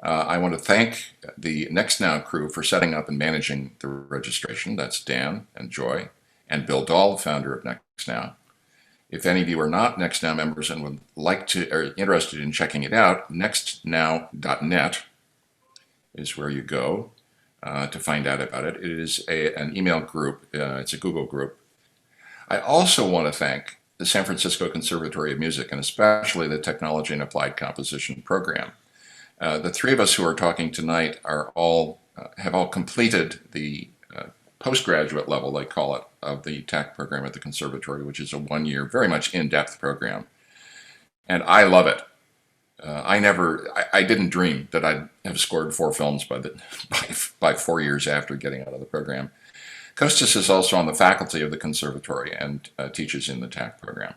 I want to thank the NextNow crew for setting up and managing the registration. That's Dan and Joy and Bill Dahl, founder of NextNow. If any of you are not NextNow members and would like to or interested in checking it out, nextnow.net is where you go to find out about it. It is an email group. It's a Google group. I also want to thank the San Francisco Conservatory of Music and especially the Technology and Applied Composition program. The three of us who are talking tonight have all completed the postgraduate level, they call it, of the TAC program at the conservatory, which is a one-year, very much in-depth program. And I love it. I didn't dream that I'd have scored 4 films by 4 years after getting out of the program. Kostas is also on the faculty of the conservatory and teaches in the TAC program.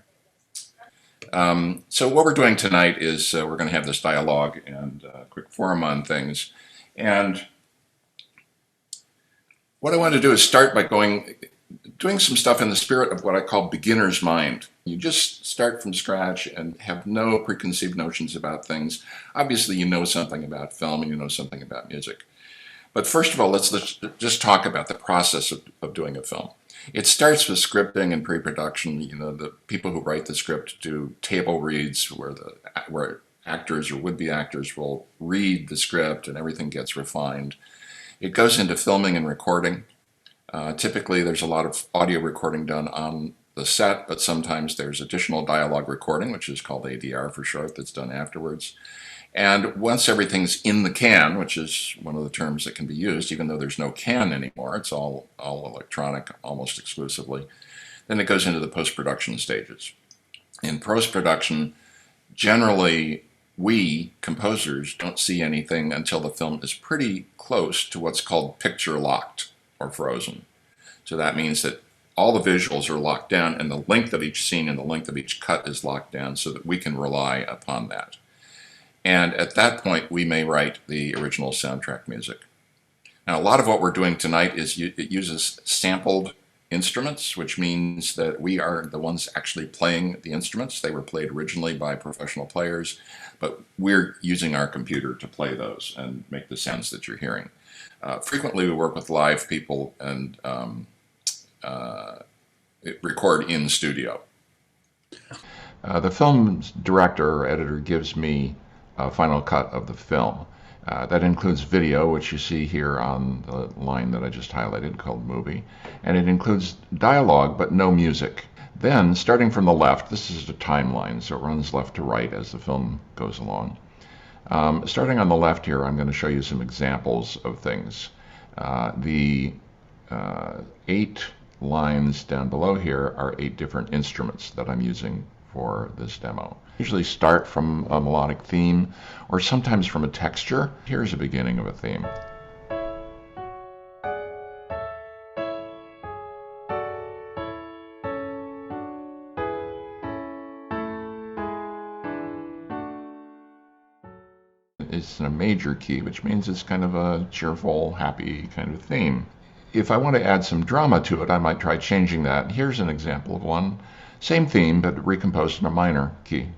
So what we're doing tonight is we're going to have this dialogue and a quick forum on things. And what I want to do is start by doing some stuff in the spirit of what I call beginner's mind. You just start from scratch and have no preconceived notions about things. Obviously, you know something about film and you know something about music. But first of all, let's just talk about the process of doing a film. It starts with scripting and pre-production. You know, the people who write the script do table reads where actors or would-be actors will read the script and everything gets refined. It goes into filming and recording. Typically, there's a lot of audio recording done on the set, but sometimes there's additional dialogue recording, which is called ADR for short, that's done afterwards. And once everything's in the can, which is one of the terms that can be used, even though there's no can anymore, it's all electronic almost exclusively, then it goes into the post-production stages. In post-production, generally, we, composers, don't see anything until the film is pretty close to what's called picture locked or frozen. So that means that all the visuals are locked down and the length of each scene and the length of each cut is locked down so that we can rely upon that. And at that point, we may write the original soundtrack music. Now, a lot of what we're doing tonight is it uses sampled instruments, which means that we are the ones actually playing the instruments. They were played originally by professional players, but we're using our computer to play those and make the sounds that you're hearing. Frequently, we work with live people and record in studio. The film's director or editor gives me a final cut of the film. That includes video, which you see here on the line that I just highlighted called movie, and it includes dialogue but no music. Then, starting from the left, this is a timeline, so it runs left to right as the film goes along. Starting on the left here, I'm going to show you some examples of things. The 8 lines down below here are 8 different instruments that I'm using for this demo. Usually start from a melodic theme or sometimes from a texture. Here's a beginning of a theme. It's in a major key, which means it's kind of a cheerful, happy kind of theme. If I want to add some drama to it, I might try changing that. Here's an example of one. Same theme, but recomposed in a minor key.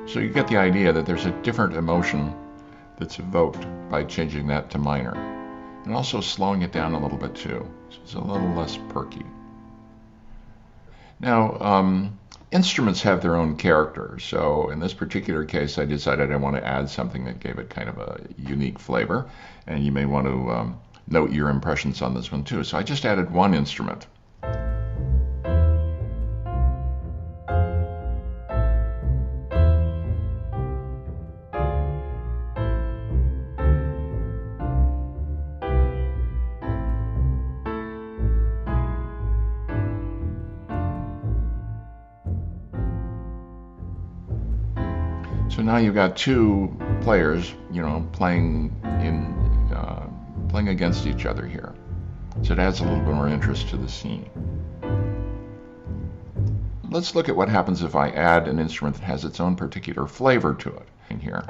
So you get the idea that there's a different emotion that's evoked by changing that to minor. And also slowing it down a little bit too, so it's a little less perky. Now, instruments have their own character, so in this particular case I decided I want to add something that gave it kind of a unique flavor, and you may want to note your impressions on this one too. So I just added one instrument. So now you've got 2 players, playing against each other here. So it adds a little bit more interest to the scene. Let's look at what happens if I add an instrument that has its own particular flavor to it in here.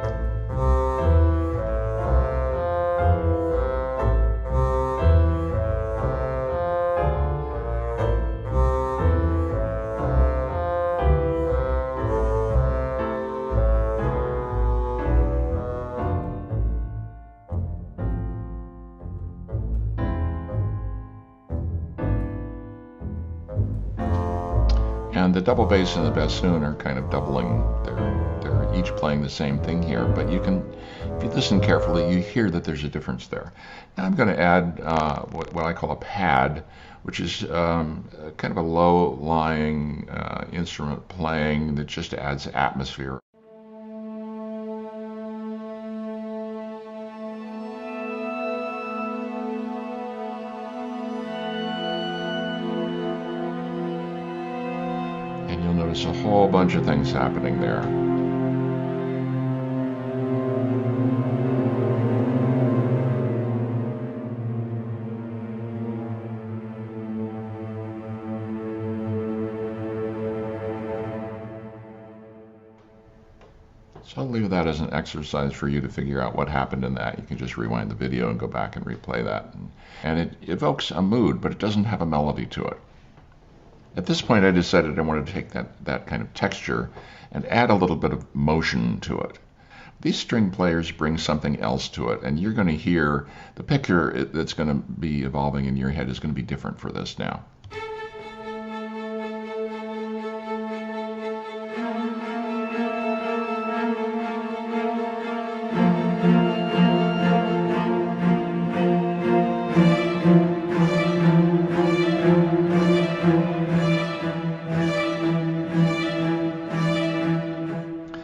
And the double bass and the bassoon are kind of doubling. They're each playing the same thing here, but you can, if you listen carefully, you hear that there's a difference there. Now I'm going to add what I call a pad, which is kind of a low-lying instrument playing that just adds atmosphere. And you'll notice a whole bunch of things happening there. So I'll leave that as an exercise for you to figure out what happened in that. You can just rewind the video and go back and replay that. And it evokes a mood, but it doesn't have a melody to it. At this point, I decided I wanted to take that kind of texture and add a little bit of motion to it. These string players bring something else to it, and you're going to hear the picture that's going to be evolving in your head is going to be different for this now.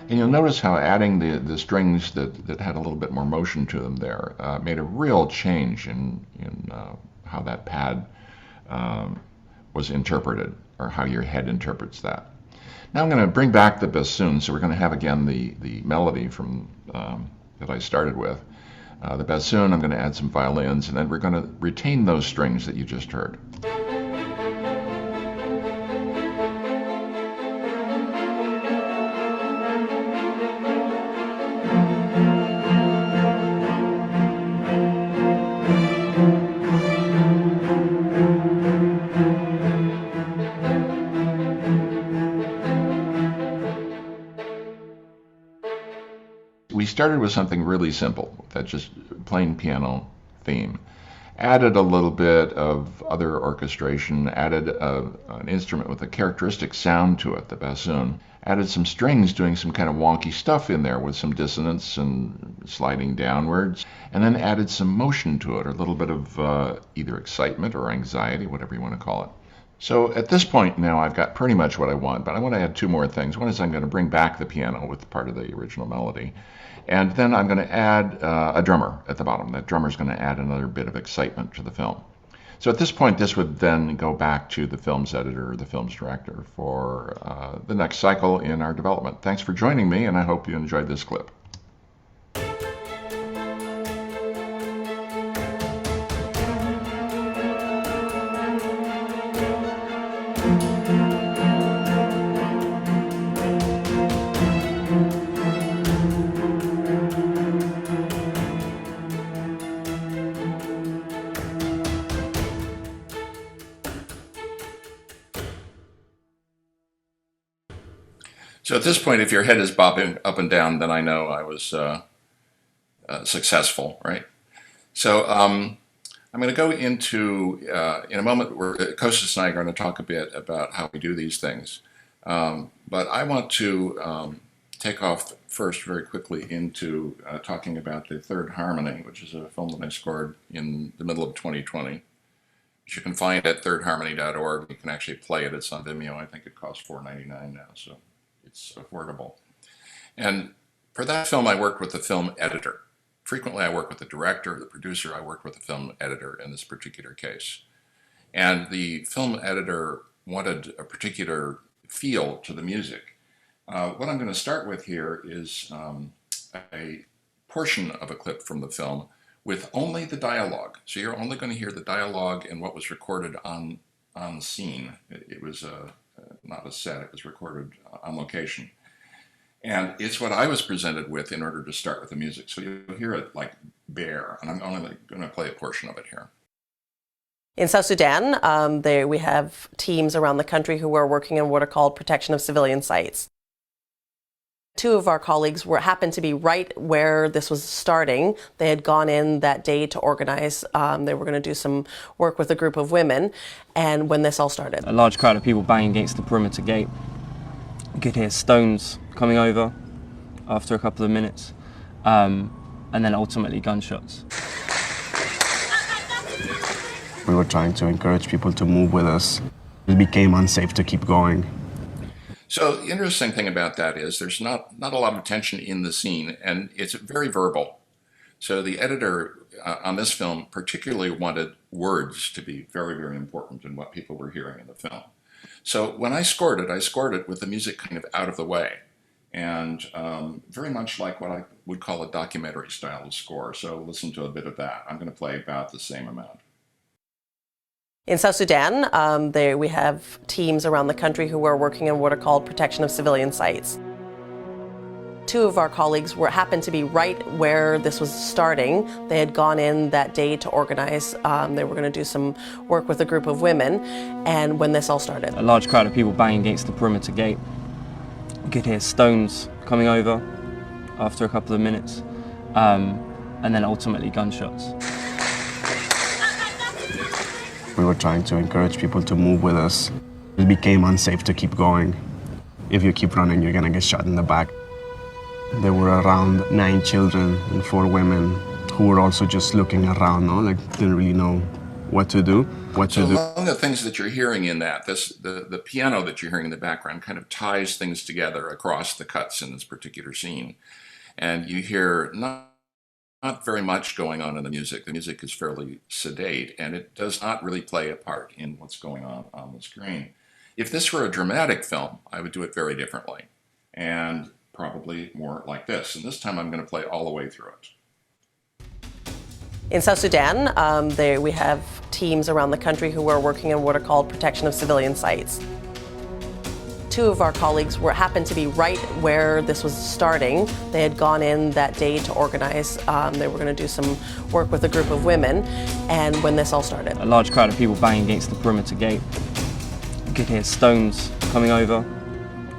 And you'll notice how adding the strings that had a little bit more motion to them there made a real change in how that pad was interpreted, or how your head interprets that. Now I'm going to bring back the bassoon, so we're going to have again the melody from that I started with. The bassoon, I'm going to add some violins, and then we're going to retain those strings that you just heard. We started with something really simple, that's just plain piano theme. Added a little bit of other orchestration, added an instrument with a characteristic sound to it, the bassoon. Added some strings doing some kind of wonky stuff in there with some dissonance and sliding downwards. And then added some motion to it, or a little bit of either excitement or anxiety, whatever you want to call it. So at this point now I've got pretty much what I want, but I want to add two more things. One is I'm going to bring back the piano with part of the original melody. And then I'm going to add a drummer at the bottom. That drummer is going to add another bit of excitement to the film. So at this point, this would then go back to the film's editor or the film's director for the next cycle in our development. Thanks for joining me, and I hope you enjoyed this clip. So at this point, if your head is bobbing up and down, then I know I was successful, right? So I'm going to go into, in a moment, where Kostas and I are going to talk a bit about how we do these things. But I want to take off first very quickly into talking about the Third Harmony, which is a film that I scored in the middle of 2020. Which you can find at thirdharmony.org. You can actually play it. It's on Vimeo. I think it costs $4.99 now, so it's affordable. And for that film, I worked with the film editor. Frequently, I work with the director, the producer. I worked with the film editor in this particular case. And the film editor wanted a particular feel to the music. What I'm going to start with here is a portion of a clip from the film with only the dialogue. So you're only going to hear the dialogue and what was recorded on scene. It was not a set, it was recorded on location. And it's what I was presented with in order to start with the music. So you'll hear it like bare, and I'm only going to play a portion of it here. In South Sudan, we have teams around the country who are working on what are called protection of civilian sites. Two of our colleagues happened to be right where this was starting. They had gone in that day to organize. They were going to do some work with a group of women, and when this all started. A large crowd of people banging against the perimeter gate. You could hear stones coming over after a couple of minutes, and then ultimately gunshots. We were trying to encourage people to move with us. It became unsafe to keep going. So the interesting thing about that is there's not a lot of tension in the scene, and it's very verbal. So the editor on this film particularly wanted words to be very, very important in what people were hearing in the film. So when I scored it with the music kind of out of the way, and very much like what I would call a documentary style score. So listen to a bit of that. I'm going to play about the same amount. In South Sudan, we have teams around the country who are working on what are called protection of civilian sites. Two of our colleagues happened to be right where this was starting. They had gone in that day to organize. They were going to do some work with a group of women, and when this all started. A large crowd of people banging against the perimeter gate. You could hear stones coming over after a couple of minutes, and then ultimately gunshots. We were trying to encourage people to move with us. It became unsafe to keep going. If you keep running, you're gonna get shot in the back. There were around 9 children and 4 women who were also just looking around, didn't really know what to do. Among the things that you're hearing in that, the piano that you're hearing in the background kind of ties things together across the cuts in this particular scene. And you hear not very much going on in the music. The music is fairly sedate, and it does not really play a part in what's going on the screen. If this were a dramatic film, I would do it very differently, and probably more like this. And this time I'm going to play all the way through it. In South Sudan, we have teams around the country who are working on what are called protection of civilian sites. Two of our colleagues happened to be right where this was starting. They had gone in that day to organize. They were going to do some work with a group of women, and when this all started. A large crowd of people banging against the perimeter gate. You could hear stones coming over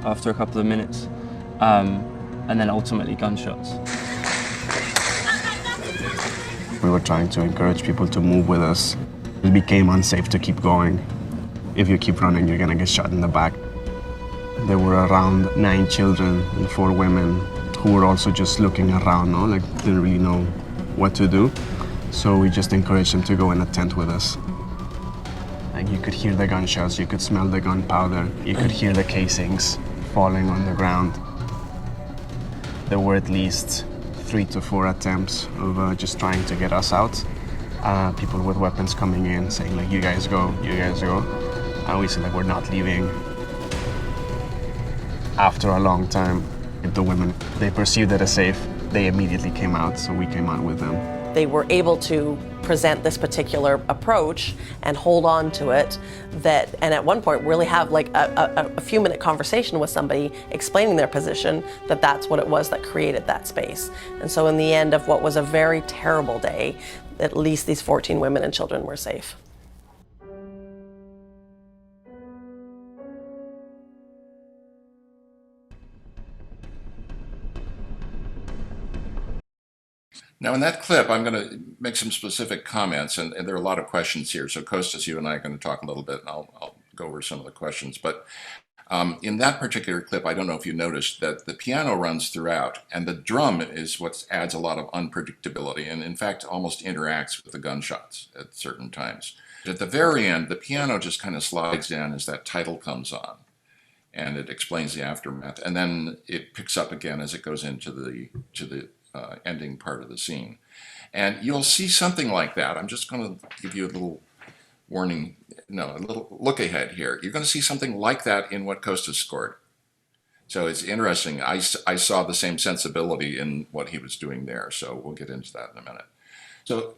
after a couple of minutes, and then ultimately gunshots. We were trying to encourage people to move with us. It became unsafe to keep going. If you keep running, you're gonna get shot in the back. There were around 9 children and 4 women who were also just looking around, didn't really know what to do. So we just encouraged them to go in a tent with us. You could hear the gunshots, you could smell the gunpowder, you could hear the casings falling on the ground. There were at least 3 to 4 attempts of just trying to get us out. People with weapons coming in, saying you guys go, you guys go. And we said we're not leaving. After a long time, the women, they perceived it as safe. They immediately came out, so we came out with them. They were able to present this particular approach and hold on to it, and at one point really have a few minute conversation with somebody explaining their position, that's what it was that created that space. And so in the end of what was a very terrible day, at least these 14 women and children were safe. Now, in that clip, I'm going to make some specific comments, and there are a lot of questions here. So, Kostas, you and I are going to talk a little bit, and I'll go over some of the questions. But in that particular clip, I don't know if you noticed that the piano runs throughout, and the drum is what adds a lot of unpredictability, and in fact, almost interacts with the gunshots at certain times. At the very end, the piano just kind of slides in as that title comes on, and it explains the aftermath, and then it picks up again as it goes into the ending part of the scene. And you'll see something like that. I'm just going to give you a little warning, a little look ahead here. You're going to see something like that in what Kostas scored. So it's interesting. I saw the same sensibility in what he was doing there. So we'll get into that in a minute. So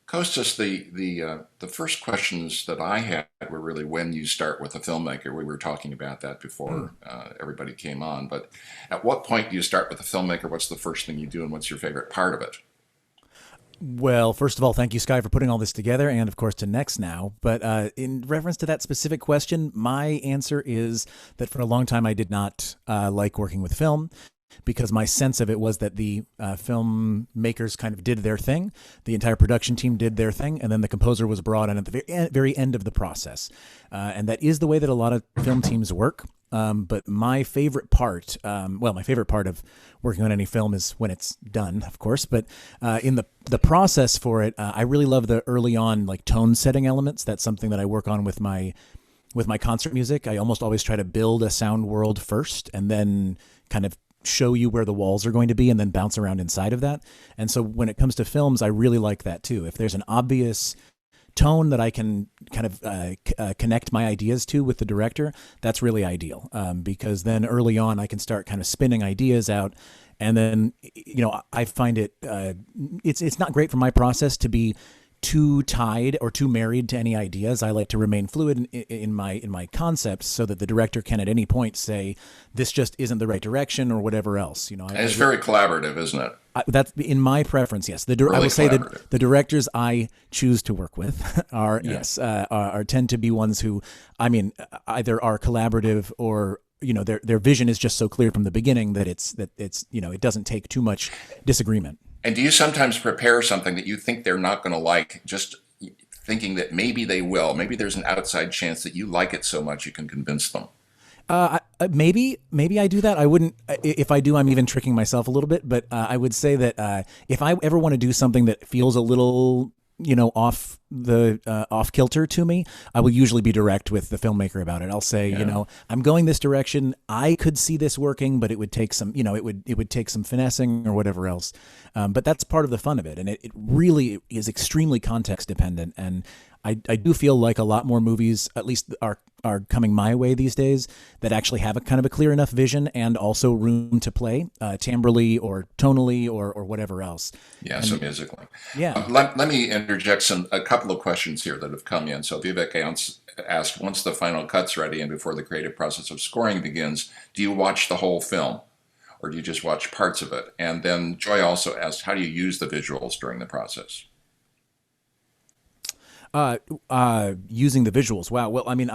Kostas, the first questions that I had were really when you start with a filmmaker. We were talking about that before everybody came on. But at what point do you start with a filmmaker? What's the first thing you do, and what's your favorite part of it? Well, first of all, thank you, Sky, for putting all this together, and of course to Next Now. But in reference to that specific question, my answer is that for a long time I did not like working with film, because my sense of it was that the filmmakers kind of did their thing, the entire production team did their thing, and then the composer was brought in at the very end of the process. And that is the way that a lot of film teams work. But my favorite part, my favorite part of working on any film is when it's done, of course. But in the process for it, I really love the early on like tone setting elements. That's something that I work on with my concert music. I almost always try to build a sound world first, and then kind of show you where the walls are going to be, and then bounce around inside of that. And so when it comes to films, I really like that too. If there's an obvious tone that I can kind of connect my ideas to with the director, that's really ideal, because then early on I can start kind of spinning ideas out, and then I find it's not great for my process to be too tied or too married to any ideas. I like to remain fluid in my concepts, so that the director can at any point say this just isn't the right direction or whatever else. And it's very collaborative, isn't it? That's in my preference. Yes, I will say that the directors I choose to work with are tend to be ones who, I mean, either are collaborative or their vision is just so clear from the beginning that it's it doesn't take too much disagreement. And do you sometimes prepare something that you think they're not going to like, just thinking that maybe they will? Maybe there's an outside chance that you like it so much you can convince them. Maybe I do that. I wouldn't. If I do, I'm even tricking myself a little bit. But I would say that if I ever want to do something that feels a little off kilter to me, I will usually be direct with the filmmaker about it. I'll say, I'm going this direction. I could see this working, but it would take some, it would take some finessing or whatever else. But that's part of the fun of it, and it really is extremely context dependent. And I do feel like a lot more movies, at least are coming my way these days, that actually have a kind of a clear enough vision and also room to play, timbrally or tonally or whatever else. Yeah, so musically. Yeah. Let me interject a couple of questions here that have come in. So Vivek asked, once the final cut's ready and before the creative process of scoring begins, do you watch the whole film, or do you just watch parts of it? And then Joy also asked, how do you use the visuals during the process? Using the visuals. Wow. Well, I mean,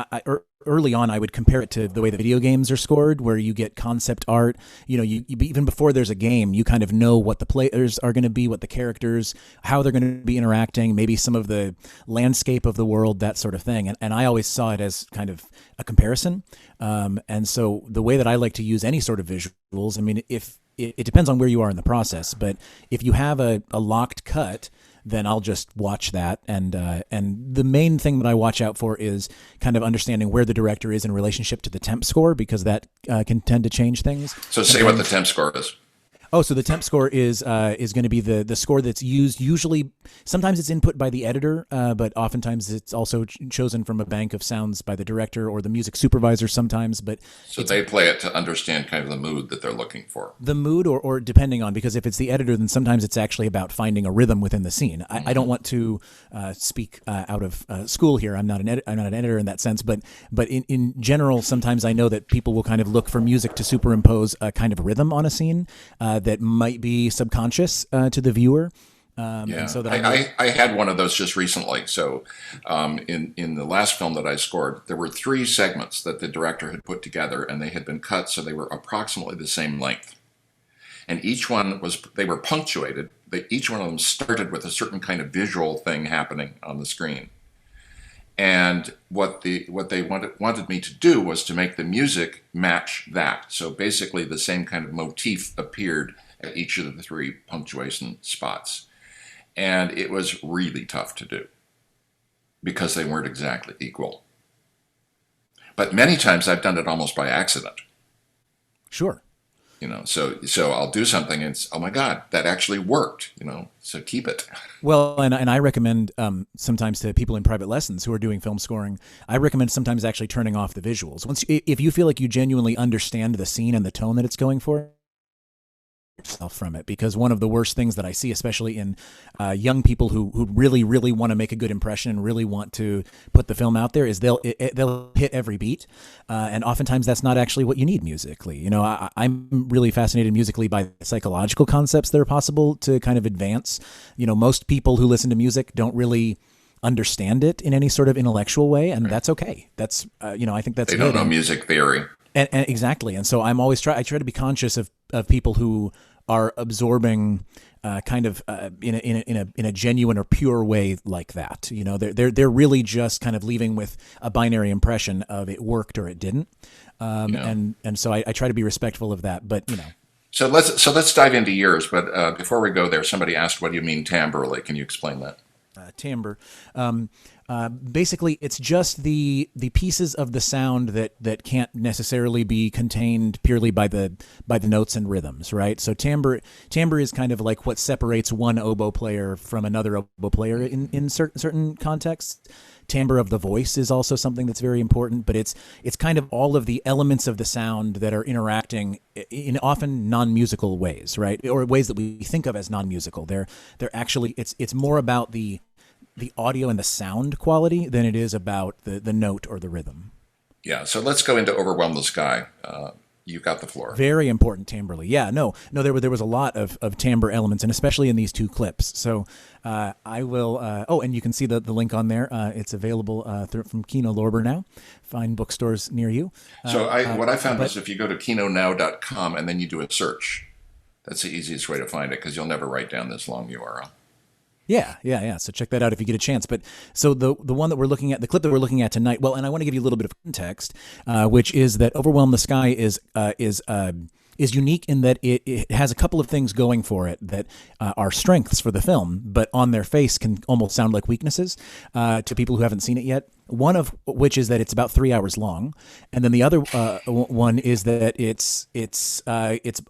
early on, I would compare it to the way the video games are scored, where you get concept art. You even before there's a game, you kind of know what the players are going to be, what the characters, how they're going to be interacting, maybe some of the landscape of the world, that sort of thing. And I always saw it as kind of a comparison. And so the way that I like to use any sort of visuals, I mean, if it depends on where you are in the process, but if you have a locked cut, then I'll just watch that. And the main thing that I watch out for is kind of understanding where the director is in relationship to the temp score, because that can tend to change things. So say what the temp score is. Oh, so the temp score is going to be the score that's used. Usually, sometimes it's input by the editor, but oftentimes it's also chosen from a bank of sounds by the director or the music supervisor sometimes. But so they play it to understand kind of the mood that they're looking for. The mood, or depending on, because if it's the editor, then sometimes it's actually about finding a rhythm within the scene. I don't want to speak out of school here. I'm not an editor in that sense, but in general, sometimes I know that people will kind of look for music to superimpose a kind of rhythm on a scene that might be subconscious to the viewer. And so that I had one of those just recently. So in the last film that I scored, there were 3 segments that the director had put together, and they had been cut so they were approximately the same length. And each one they were punctuated. Each one of them started with a certain kind of visual thing happening on the screen. And what they wanted me to do was to make the music match that. So basically the same kind of motif appeared at each of the 3 punctuation spots. And it was really tough to do because they weren't exactly equal. But many times I've done it almost by accident. Sure. So I'll do something and it's, oh my God, that actually worked, so keep it. Well, and I recommend sometimes to people in private lessons who are doing film scoring, I recommend sometimes actually turning off the visuals. If you feel like you genuinely understand the scene and the tone that it's going for, yourself from it, because one of the worst things that I see, especially in young people who really, really want to make a good impression and really want to put the film out there, is they'll hit every beat, and oftentimes that's not actually what you need musically. You know, I'm really fascinated musically by the psychological concepts that are possible to kind of advance. You know, most people who listen to music don't really understand it in any sort of intellectual way, and that's okay. That's you know, I think that's They good. don't know music theory. And exactly. And so I try to be conscious of people who are absorbing kind of in a genuine or pure way like that. You know, they're really just kind of leaving with a binary impression of it worked or it didn't. And so I try to be respectful of that. But you know. So let's dive into yours. But before we go there, somebody asked, "What do you mean timbrely?" Can you explain that? Timbre. Basically, it's just the pieces of the sound that can't necessarily be contained purely by the notes and rhythms, right? So timbre is kind of like what separates one oboe player from another oboe player in certain contexts. Timbre of the voice is also something that's very important, but it's kind of all of the elements of the sound that are interacting in often non-musical ways, right? Or ways that we think of as non-musical. They're actually it's more about the audio and the sound quality than it is about the note or the rhythm. Yeah. So let's go into Overwhelm the Sky. You've got the floor. Very important timbrely. Yeah, no, there was a lot of timbre elements, and especially in these two clips. So I will. And you can see the link on there. It's available from Kino Lorber now. Find bookstores near you. So what I found was if you go to kinonow.com and then you do a search, that's the easiest way to find it, because you'll never write down this long URL. Yeah. So check that out if you get a chance. But so the one that we're looking at, the clip that we're looking at tonight, well, and I want to give you a little bit of context, which is that Overwhelm the Sky is unique in that it has a couple of things going for it that are strengths for the film, but on their face can almost sound like weaknesses to people who haven't seen it yet. One of which is that it's about 3 hours long, and then the other one is that it's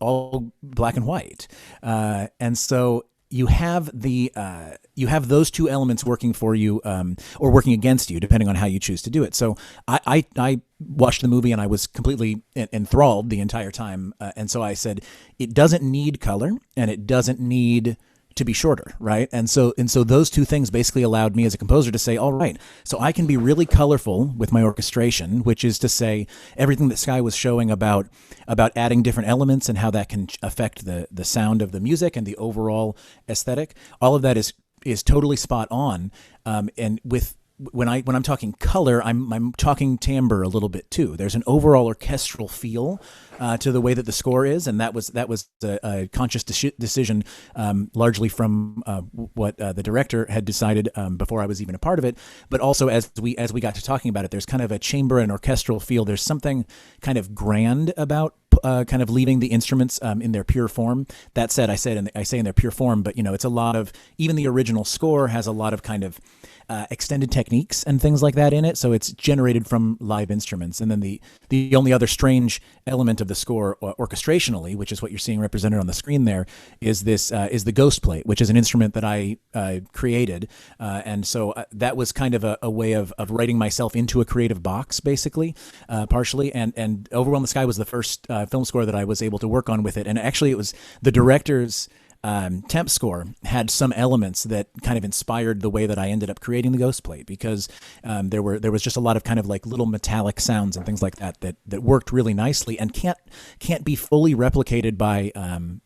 all black and white, and so you have those two elements working for you or working against you, depending on how you choose to do it. So I watched the movie and I was completely enthralled the entire time. And so I said, it doesn't need color and it doesn't need to be shorter, right? And so those two things basically allowed me as a composer to say, all right, so I can be really colorful with my orchestration, which is to say everything that Sky was showing about adding different elements and how that can affect the sound of the music and the overall aesthetic. All of that is totally spot on. And when I'm talking color, I'm talking timbre a little bit too. There's an overall orchestral feel to the way that the score is, and that was a conscious decision, largely from what the director had decided before I was even a part of it. But also as we got to talking about it, there's kind of a chamber and orchestral feel. There's something kind of grand about kind of leaving the instruments in their pure form. That said, I say in their pure form, but it's a lot of, even the original score has a lot of kind of extended techniques and things like that in it. So it's generated from live instruments. And then the only other strange element of the score orchestrationally, which is what you're seeing represented on the screen there, is the ghost plate, which is an instrument that I created. And so that was kind of a way of writing myself into a creative box, basically, partially. And Overwhelm the Sky was the first film score that I was able to work on with it. And actually it was the director's temp score had some elements that kind of inspired the way that I ended up creating the ghost plate, because there was just a lot of kind of like little metallic sounds and things like that worked really nicely and can't be fully replicated by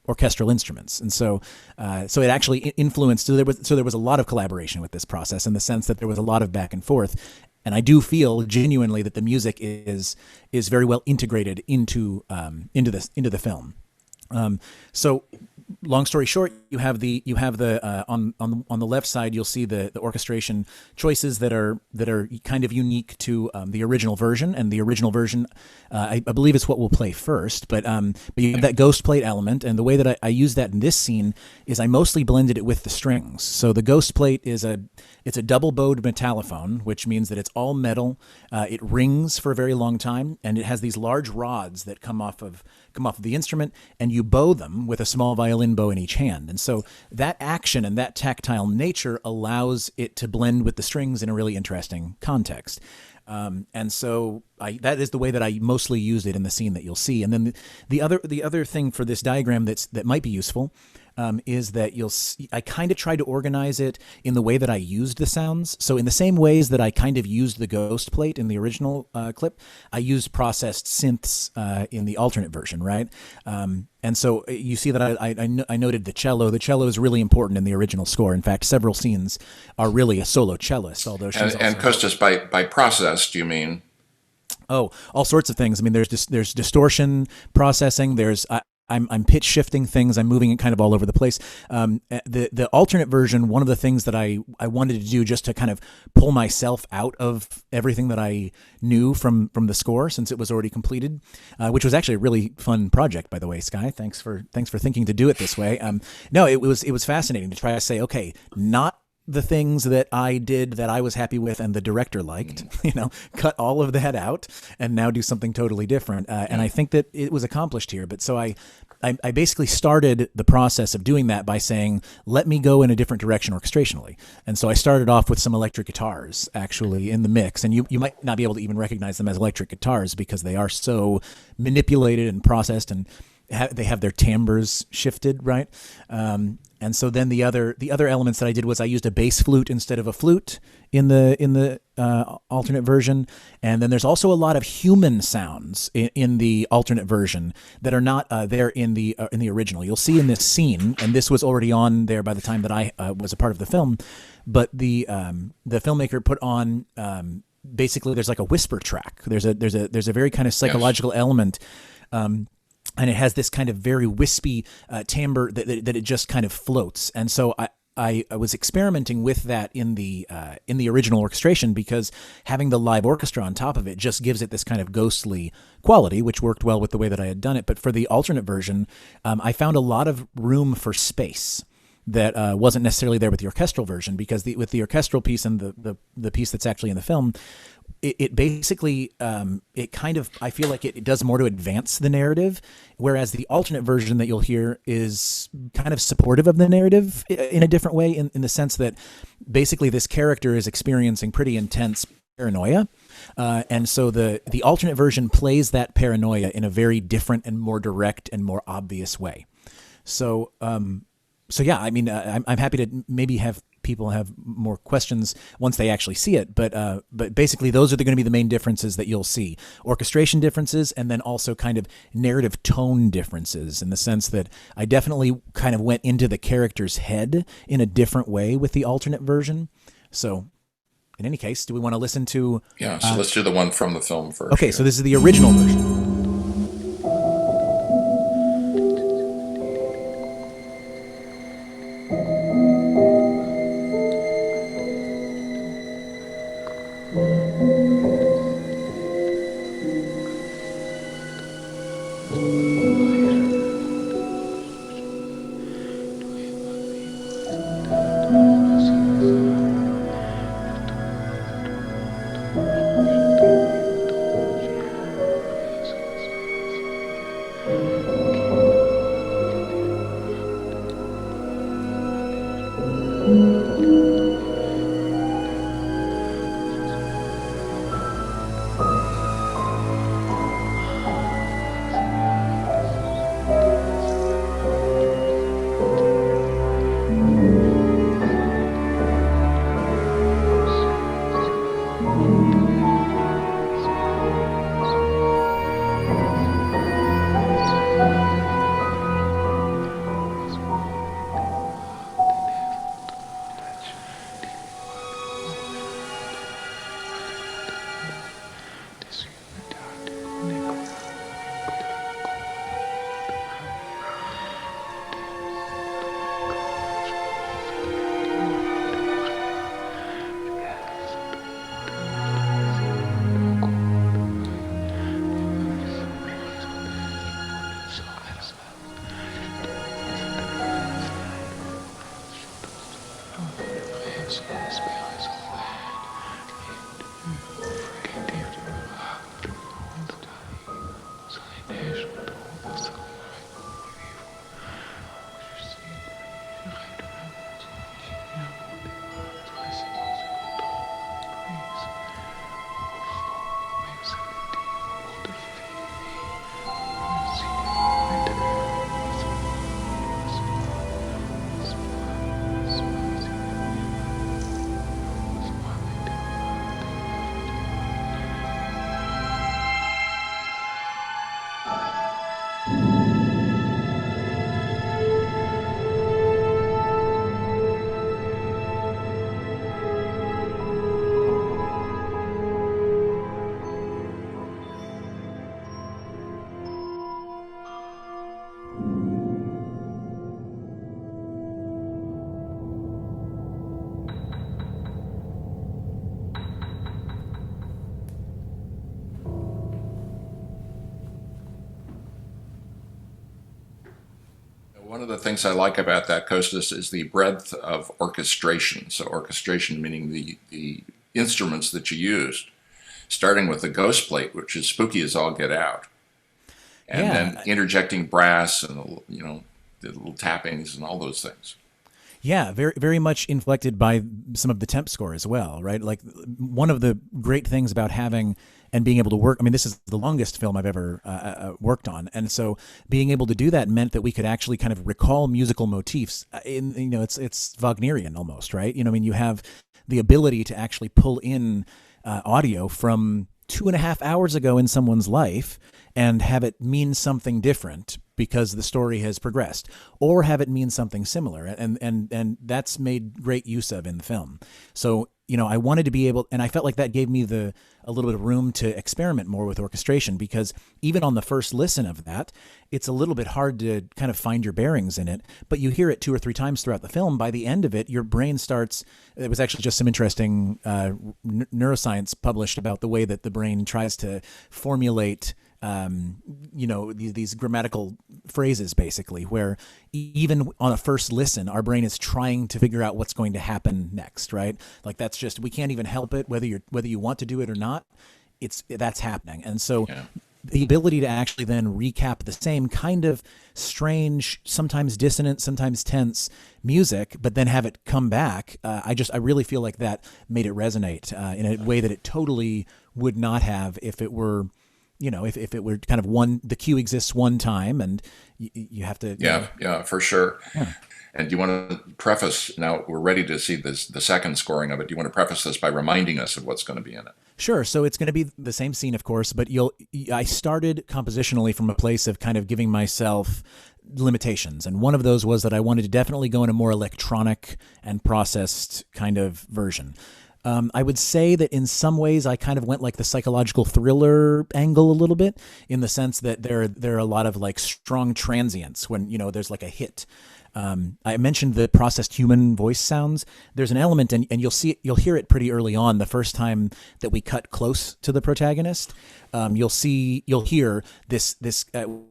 orchestral instruments. And so it actually influenced. So there was a lot of collaboration with this process, in the sense that there was a lot of back and forth. And I do feel genuinely that the music is very well integrated into the film. So long story short, you have the on the left side, you'll see the orchestration choices that are kind of unique to the original version. And the original version, I believe, is what we'll play first. But you have that ghost plate element, and the way that I use that in this scene is I mostly blended it with the strings. So the ghost plate is it's a double bowed metallophone, which means that it's all metal. It rings for a very long time, and it has these large rods that come off of the instrument, and you bow them with a small violin bow in each hand. And so that action and that tactile nature allows it to blend with the strings in a really interesting context. And so that is the way that I mostly used it in the scene that you'll see. And then the other thing for this diagram that might be useful is that I kind of tried to organize it in the way that I used the sounds. So in the same ways that I kind of used the ghost plate in the original clip, I used processed synths in the alternate version, right? And so you see that I noted the cello. The cello is really important in the original score. In fact, several scenes are really a solo cellist, although she's and Kostas, by processed, you mean? Oh, all sorts of things. I mean, there's distortion processing. I'm pitch shifting things. I'm moving it kind of all over the place. The alternate version, one of the things that I wanted to do just to kind of pull myself out of everything that I knew from the score, since it was already completed, which was actually a really fun project, by the way, Sky. Thanks for thinking to do it this way. No, it was fascinating to try to say, okay, not the things that I did that I was happy with and the director liked, cut all of that out and now do something totally different. And I think that it was accomplished here. But so I basically started the process of doing that by saying, let me go in a different direction orchestrationally. And so I started off with some electric guitars actually in the mix. And you might not be able to even recognize them as electric guitars because they are so manipulated and processed, and they have their timbres shifted, right? And so then the other elements that I did was I used a bass flute instead of a flute in the alternate version, and then there's also a lot of human sounds in the alternate version that are not there in the original. You'll see in this scene, and this was already on there by the time that I was a part of the film, but the filmmaker put on. Basically, there's like a whisper track. There's a very kind of psychological element. And it has this kind of very wispy timbre that it just kind of floats. And so I was experimenting with that in the original orchestration, because having the live orchestra on top of it just gives it this kind of ghostly quality, which worked well with the way that I had done it. But for the alternate version, I found a lot of room for space that wasn't necessarily there with the orchestral version, because with the orchestral piece and the piece that's actually in the film, it basically, it kind of, I feel like it does more to advance the narrative, whereas the alternate version that you'll hear is kind of supportive of the narrative in a different way, in the sense that basically this character is experiencing pretty intense paranoia. And so the alternate version plays that paranoia in a very different and more direct and more obvious way. So yeah, I mean, I'm happy to maybe have people have more questions once they actually see it. But basically, those are going to be the main differences that you'll see: orchestration differences, and then also kind of narrative tone differences, in the sense that I definitely kind of went into the character's head in a different way with the alternate version. So, in any case, do we want to listen to? Yeah. So let's do the one from the film first. Okay, so this is the original version. the things I like about that, Costas, is the breadth of orchestration. So orchestration meaning the instruments that you used, starting with the ghost plate, which is spooky as all get out, and then interjecting brass and, you know, the little tappings and all those things. Yeah, very very much inflected by some of the temp score as well, right? Like one of the great things about having and being able to work. I mean, this is the longest film I've ever worked on, and so being able to do that meant that we could actually kind of recall musical motifs. It's Wagnerian almost, right? You know, I mean, you have the ability to actually pull in audio from 2.5 hours ago in someone's life and have it mean something different because the story has progressed, or have it mean something similar, and that's made great use of in the film. So, you know, I wanted to be able, and I felt like that gave me a little bit of room to experiment more with orchestration, because even on the first listen of that, it's a little bit hard to kind of find your bearings in it, but you hear it 2 or 3 times throughout the film. By the end of it, your brain starts, it was actually just some interesting neuroscience published about the way that the brain tries to formulate these grammatical phrases, basically, where even on a first listen, our brain is trying to figure out what's going to happen next, right? Like that's just, we can't even help it, whether you want to do it or not, that's happening. And so the ability to actually then recap the same kind of strange, sometimes dissonant, sometimes tense music, but then have it come back, I really feel like that made it resonate in a way that it totally would not have if it were, you know, if it were kind of the cue exists one time and you have to. Yeah, for sure. Yeah. And do you want to preface, now we're ready to see the second scoring of it. Do you want to preface this by reminding us of what's going to be in it? Sure. So it's going to be the same scene, of course, but I started compositionally from a place of kind of giving myself limitations. And one of those was that I wanted to definitely go in a more electronic and processed kind of version. I would say that in some ways I kind of went like the psychological thriller angle a little bit, in the sense that there are a lot of like strong transients when, you know, there's like a hit. I mentioned the processed human voice sounds. There's an element, and you'll hear it pretty early on. The first time that we cut close to the protagonist, you'll hear this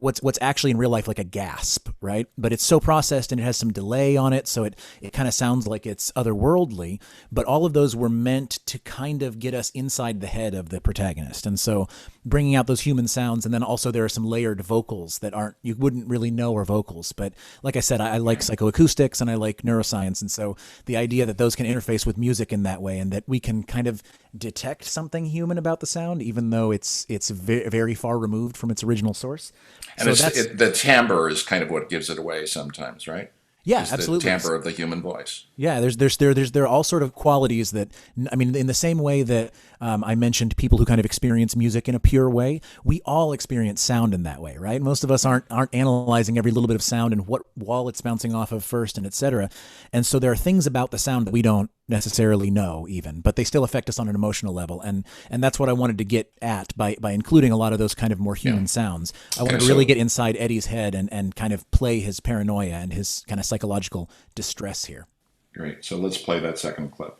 what's actually in real life like a gasp, right? But it's so processed and it has some delay on it, so it kind of sounds like it's otherworldly. But all of those were meant to kind of get us inside the head of the protagonist, and so bringing out those human sounds. And then also there are some layered vocals that you wouldn't really know are vocals, but like I said, I like psychoacoustics and I like neuroscience, and so the idea that those can interface with music in that way, and that we can kind of detect something human about the sound, even though it's very, very far removed from its original source. And the timbre is kind of what gives it away sometimes, right? Yeah, Just absolutely. The timbre of the human voice. Yeah, there are all sort of qualities that, I mean, in the same way that I mentioned people who kind of experience music in a pure way, we all experience sound in that way, right? Most of us aren't analyzing every little bit of sound and what wall it's bouncing off of first, and et cetera. And so there are things about the sound that we don't necessarily know even, but they still affect us on an emotional level. And that's what I wanted to get at by including a lot of those kind of more human sounds. I wanted to really get inside Eddie's head and kind of play his paranoia and his kind of psychological distress here. Great. So let's play that second clip.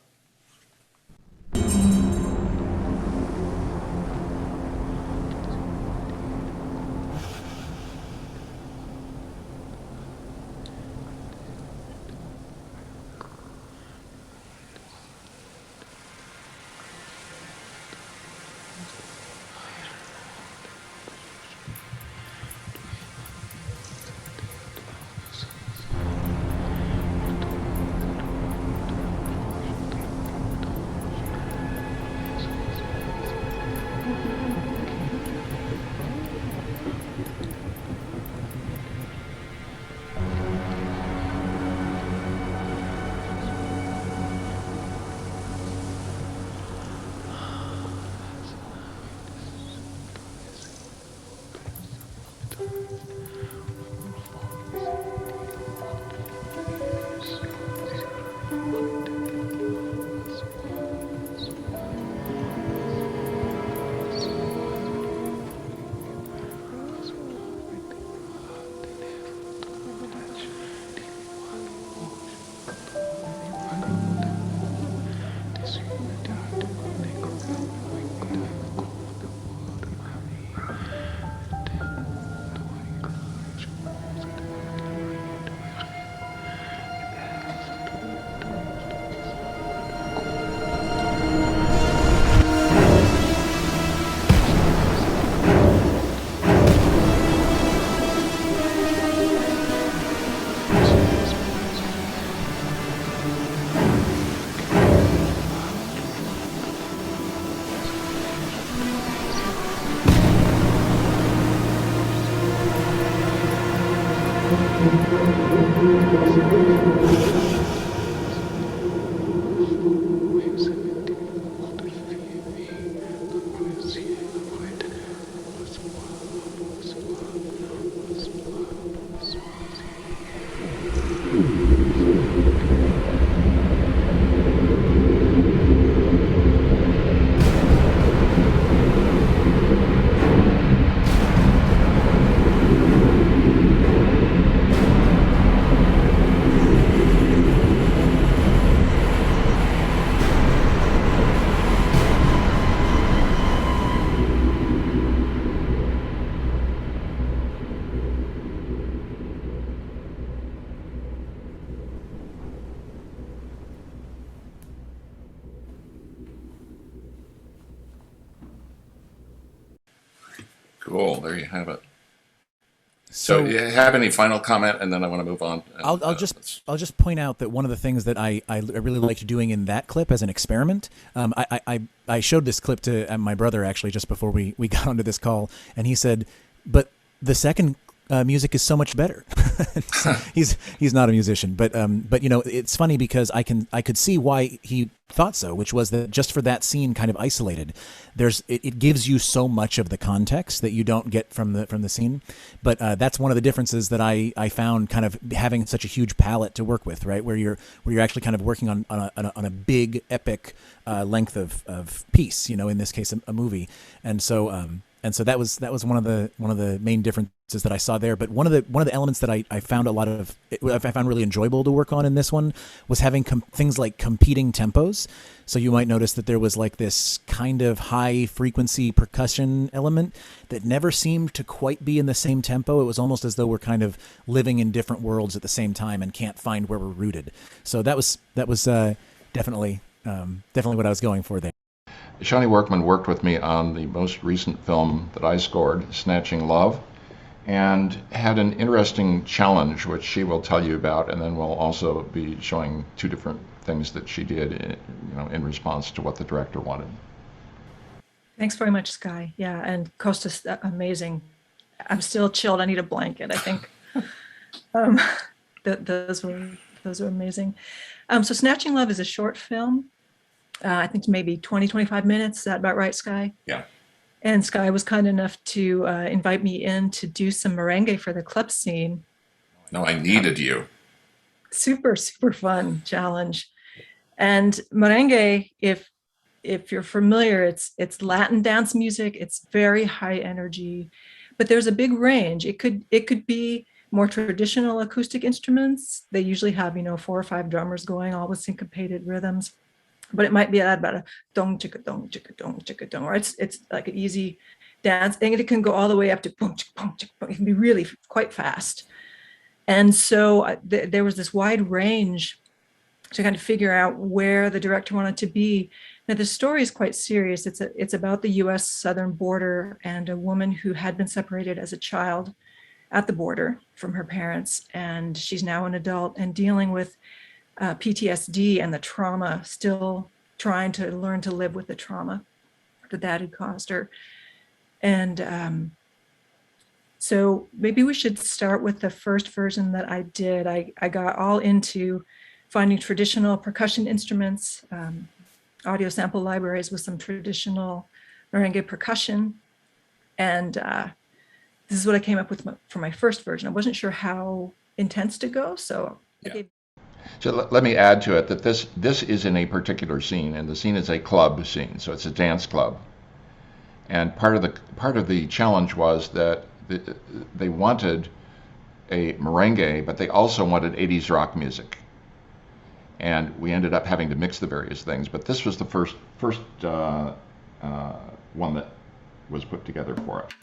Cool. There you have it. So, you have any final comment, and then I want to move on. And, I'll just point out that one of the things that I really liked doing in that clip as an experiment, I showed this clip to my brother actually just before we got onto this call, and he said, but the second music is so much better. he's not a musician, but you know, it's funny because I could see why he thought so, which was that just for that scene kind of isolated, it gives you so much of the context that you don't get from the scene. But that's one of the differences that I found, kind of having such a huge palette to work with, right? Where you're actually kind of working on a big epic length of piece, you know, in this case a movie, and so that was one of the main differences that I saw there. But one of the elements that I found I found really enjoyable to work on in this one was having things like competing tempos. So you might notice that there was like this kind of high frequency percussion element that never seemed to quite be in the same tempo. It was almost as though we're kind of living in different worlds at the same time and can't find where we're rooted. So that was definitely what I was going for there. Shani Workman worked with me on the most recent film that I scored, Snatching Love, and had an interesting challenge, which she will tell you about, and then we'll also be showing two different things that she did, in response to what the director wanted. Thanks very much, Sky. Yeah, and Costas, amazing. I'm still chilled. I need a blanket, I think. Those were amazing. So Snatching Love is a short film. I think maybe 20, 25 minutes. Is that about right, Sky? Yeah. And Sky was kind enough to invite me in to do some merengue for the club scene. No, I needed you. Super, super fun challenge. And merengue, if you're familiar, it's Latin dance music. It's very high energy, but there's a big range. It could be more traditional acoustic instruments. They usually have 4 or 5 drummers going, all with syncopated rhythms. But it might be about a dong chicka dong chicka dong chicka dong, or it's like an easy dance, and it can go all the way up to boom chicka boom chicka boom. It can be really quite fast. And so there was this wide range to kind of figure out where the director wanted to be. Now the story is quite serious. It's about the U.S. southern border and a woman who had been separated as a child at the border from her parents, and she's now an adult and dealing with PTSD and the trauma, still trying to learn to live with the trauma that had caused her. And so maybe we should start with the first version that I did. I got all into finding traditional percussion instruments, audio sample libraries with some traditional merengue percussion. And this is what I came up with for my first version. I wasn't sure how intense to go, so I gave. So let me add to it that this is in a particular scene, and the scene is a club scene, so it's a dance club. And part of the challenge was that they wanted a merengue, but they also wanted 80s rock music. And we ended up having to mix the various things. But this was the first one that was put together for it.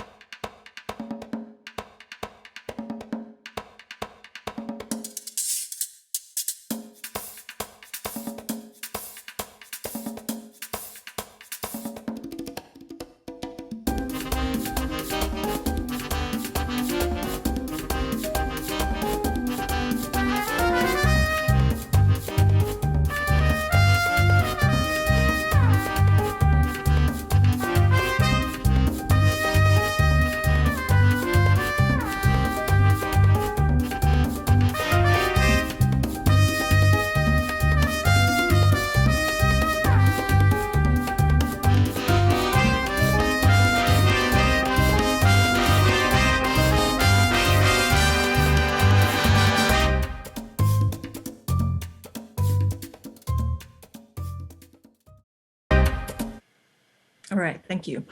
All right, thank you.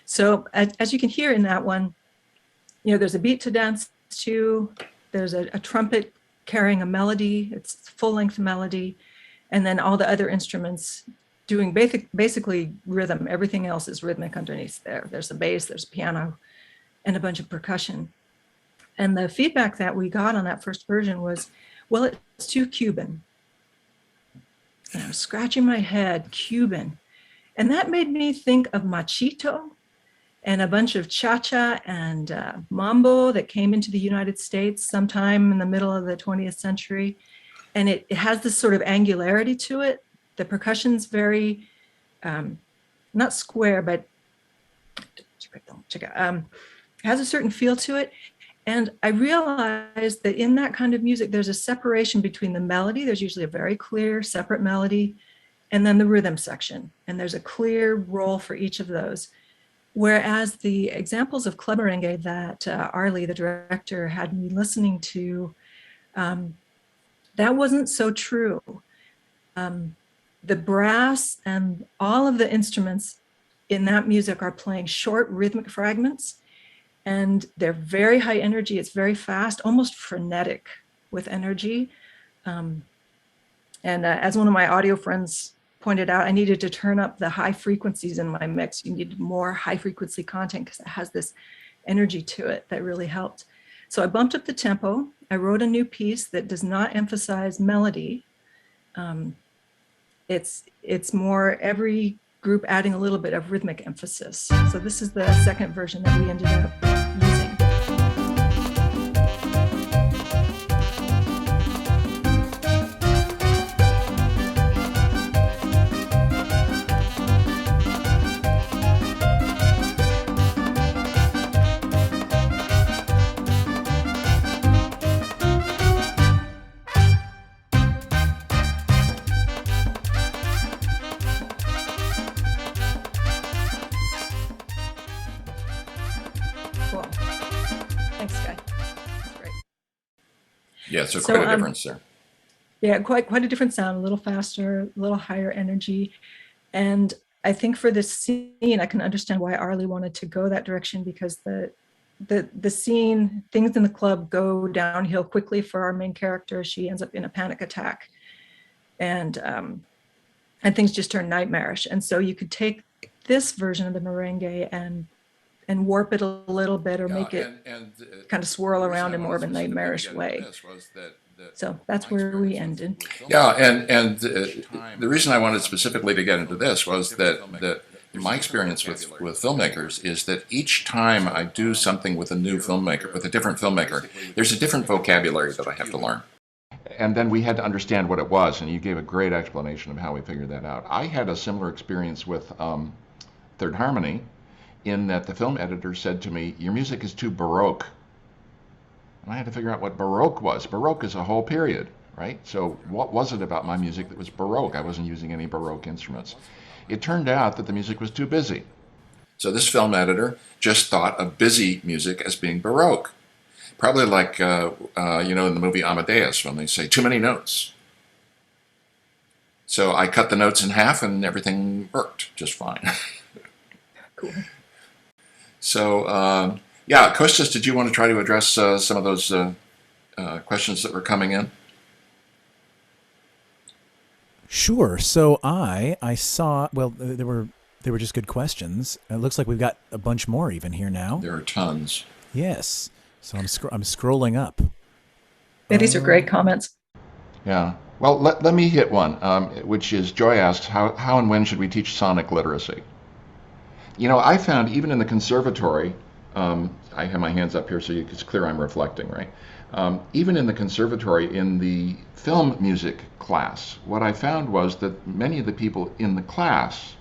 So as you can hear in that one, there's a beat to dance to, there's a trumpet carrying a melody, it's full-length melody, and then all the other instruments doing basically rhythm. Everything else is rhythmic underneath there. There's a bass, there's a piano, and a bunch of percussion. And the feedback that we got on that first version was, well, it's too Cuban. And I'm scratching my head, Cuban. And that made me think of Machito and a bunch of cha-cha and mambo that came into the United States sometime in the middle of the 20th century. And it has this sort of angularity to it. The percussion's very, not square, but has a certain feel to it. And I realized that in that kind of music, there's a separation between the melody. There's usually a very clear, separate melody, and then the rhythm section. And there's a clear role for each of those. Whereas the examples of club merengue that Arlie, the director, had me listening to, that wasn't so true. The brass and all of the instruments in that music are playing short rhythmic fragments, and they're very high energy. It's very fast, almost frenetic with energy. And as one of my audio friends pointed out, I needed to turn up the high frequencies in my mix. You needed more high frequency content because it has this energy to it that really helped. So I bumped up the tempo. I wrote a new piece that does not emphasize melody. It's more every group adding a little bit of rhythmic emphasis. So this is the second version that we ended up using. Cool. Thanks, Guy. That's great. Yeah, so So, quite a difference there. Yeah, quite a different sound, a little faster, a little higher energy. And I think for this scene, I can understand why Arlie wanted to go that direction, because the scene, things in the club go downhill quickly for our main character. She ends up in a panic attack, and things just turn nightmarish. And so you could take this version of the merengue and warp it a little bit, or make it kind of swirl around in more of a nightmarish way. So that's where we ended. Yeah, and the reason I wanted specifically to get into this was that my experience with filmmakers is that each time I do something with a new filmmaker, with a different filmmaker, there's a different vocabulary that I have to learn. And then we had to understand what it was, and you gave a great explanation of how we figured that out. I had a similar experience with Third Harmony, in that the film editor said to me, "Your music is too Baroque." And I had to figure out what Baroque was. Baroque is a whole period, right? So what was it about my music that was Baroque? I wasn't using any Baroque instruments. It turned out that the music was too busy. So this film editor just thought of busy music as being Baroque. Probably like, in the movie Amadeus, when they say too many notes. So I cut the notes in half and everything worked just fine. Cool. So, Kostas, did you want to try to address some of those questions that were coming in? Sure. So I saw, well, they were just good questions. It looks like we've got a bunch more even here now. There are tons. Yes. So I'm scrolling up. Yeah, these are great comments. Yeah. Well, let me hit one, which is Joy asks, how and when should we teach sonic literacy? I found even in the conservatory, I have my hands up here so it's clear I'm reflecting, right? Even in the conservatory, in the film music class, what I found was that many of the people in the class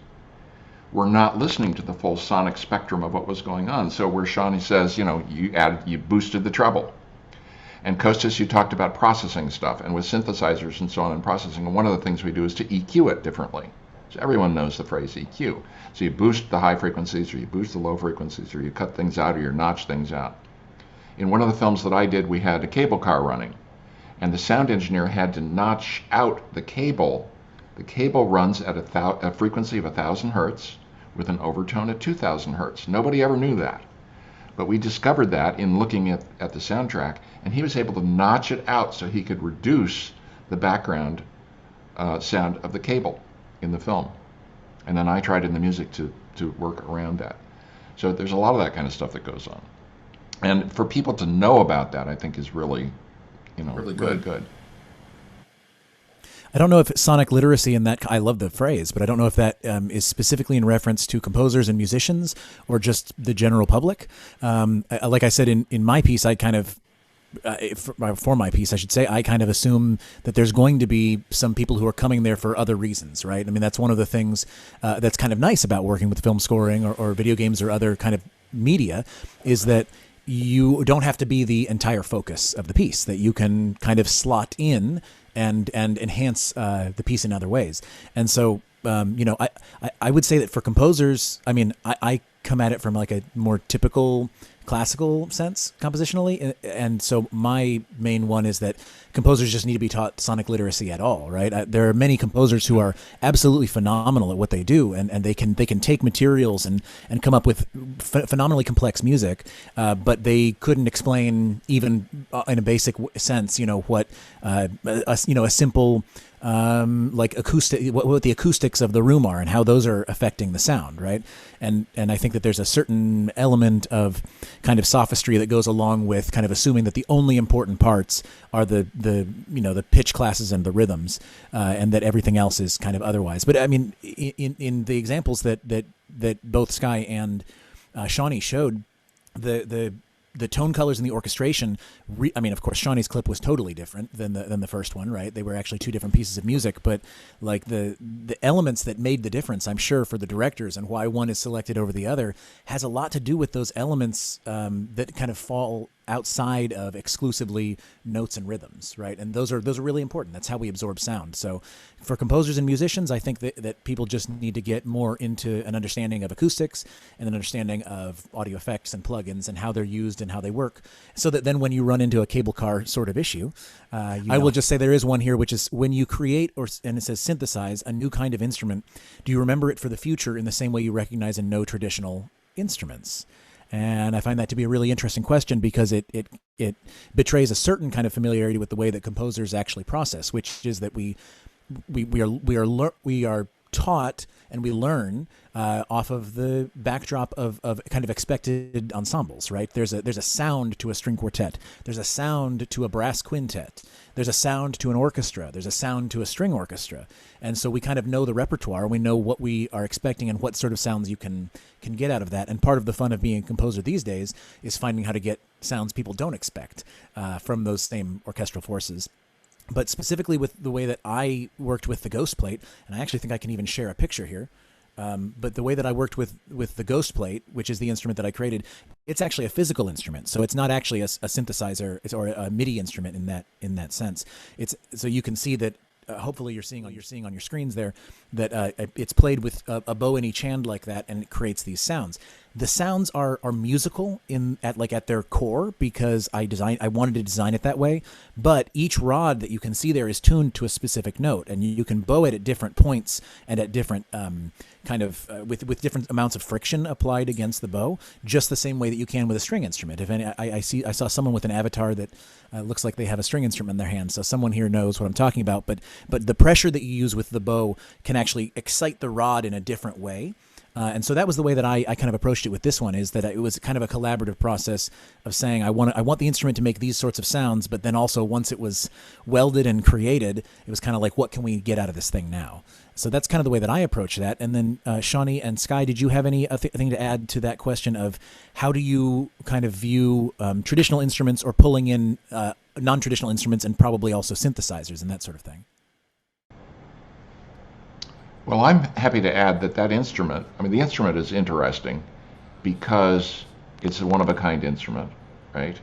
were not listening to the full sonic spectrum of what was going on. So where Shawnee says, you boosted the treble. And Kostas, you talked about processing stuff, and with synthesizers and so on and processing, and one of the things we do is to EQ it differently. So everyone knows the phrase EQ. So you boost the high frequencies, or you boost the low frequencies, or you cut things out, or you notch things out. In one of the films that I did, we had a cable car running, and the sound engineer had to notch out the cable. The cable runs at a frequency of 1,000 hertz with an overtone at 2,000 hertz. Nobody ever knew that. But we discovered that in looking at the soundtrack, and he was able to notch it out so he could reduce the background sound of the cable in the film. And then I tried in the music to work around that. So there's a lot of that kind of stuff that goes on. And for people to know about that, I think is really, really good. I don't know if sonic literacy in that, I love the phrase, but I don't know if that is specifically in reference to composers and musicians or just the general public. Like I said, in my piece, I kind of, for my piece, I should say, I kind of assume that there's going to be some people who are coming there for other reasons, right? I mean, that's one of the things that's kind of nice about working with film scoring or video games or other kind of media, is that you don't have to be the entire focus of the piece, that you can kind of slot in and enhance the piece in other ways. And so, I would say that for composers, I mean, I come at it from like a more typical classical sense compositionally, and so my main one is that composers just need to be taught sonic literacy at all, right? There are many composers who are absolutely phenomenal at what they do, and they can take materials and come up with phenomenally complex music, but they couldn't explain even in a basic sense, what a simple like acoustic, what the acoustics of the room are and how those are affecting the sound, right? And I think that there's a certain element of kind of sophistry that goes along with kind of assuming that the only important parts are the pitch classes and the rhythms, and that everything else is kind of otherwise. But I mean, in the examples that both Sky and Shawnee showed, the tone colors and the orchestration, I mean, of course, Shawnee's clip was totally different than the first one, right? They were actually two different pieces of music, but like the elements that made the difference, I'm sure, for the directors and why one is selected over the other has a lot to do with those elements that kind of fall outside of exclusively notes and rhythms, right? And those are really important. That's how we absorb sound. So for composers and musicians, I think that people just need to get more into an understanding of acoustics and an understanding of audio effects and plugins and how they're used and how they work, so that then when you run into a cable car sort of issue, I will just say there is one here, which is when you create, and it says synthesize, a new kind of instrument, do you remember it for the future in the same way you recognize and know traditional instruments? And I find that to be a really interesting question, because it betrays a certain kind of familiarity with the way that composers actually process, which is that we are taught and we learn off of the backdrop of kind of expected ensembles, right? There's a sound to a string quartet. There's a sound to a brass quintet. There's a sound to an orchestra. There's a sound to a string orchestra. And so we kind of know the repertoire. We know what we are expecting and what sort of sounds you can get out of that. And part of the fun of being a composer these days is finding how to get sounds people don't expect from those same orchestral forces. But specifically with the way that I worked with the Ghost Plate, and I actually think I can even share a picture here, but the way that I worked with the Ghost Plate, which is the instrument that I created, it's actually a physical instrument. So it's not actually a synthesizer or a MIDI instrument in that sense. It's so you can see that. Hopefully you're seeing on your screens there that it's played with a bow in each hand like that, and it creates these sounds. The sounds are musical at their core, because I wanted to design it that way. But each rod that you can see there is tuned to a specific note, and you can bow it at different points and at different with different amounts of friction applied against the bow, just the same way that you can with a string instrument. If any, I saw someone with an avatar that looks like they have a string instrument in their hand, so someone here knows what I'm talking about. But the pressure that you use with the bow can actually excite the rod in a different way. And so that was the way that I kind of approached it with this one, is that it was kind of a collaborative process of saying, I want the instrument to make these sorts of sounds, but then also once it was welded and created, it was kind of like, what can we get out of this thing now? So that's kind of the way that I approach that. And then Shawnee and Sky, did you have anything to add to that question of how do you kind of view traditional instruments or pulling in non-traditional instruments, and probably also synthesizers and that sort of thing? Well, I'm happy to add that instrument, the instrument is interesting because it's a one-of-a-kind instrument, right?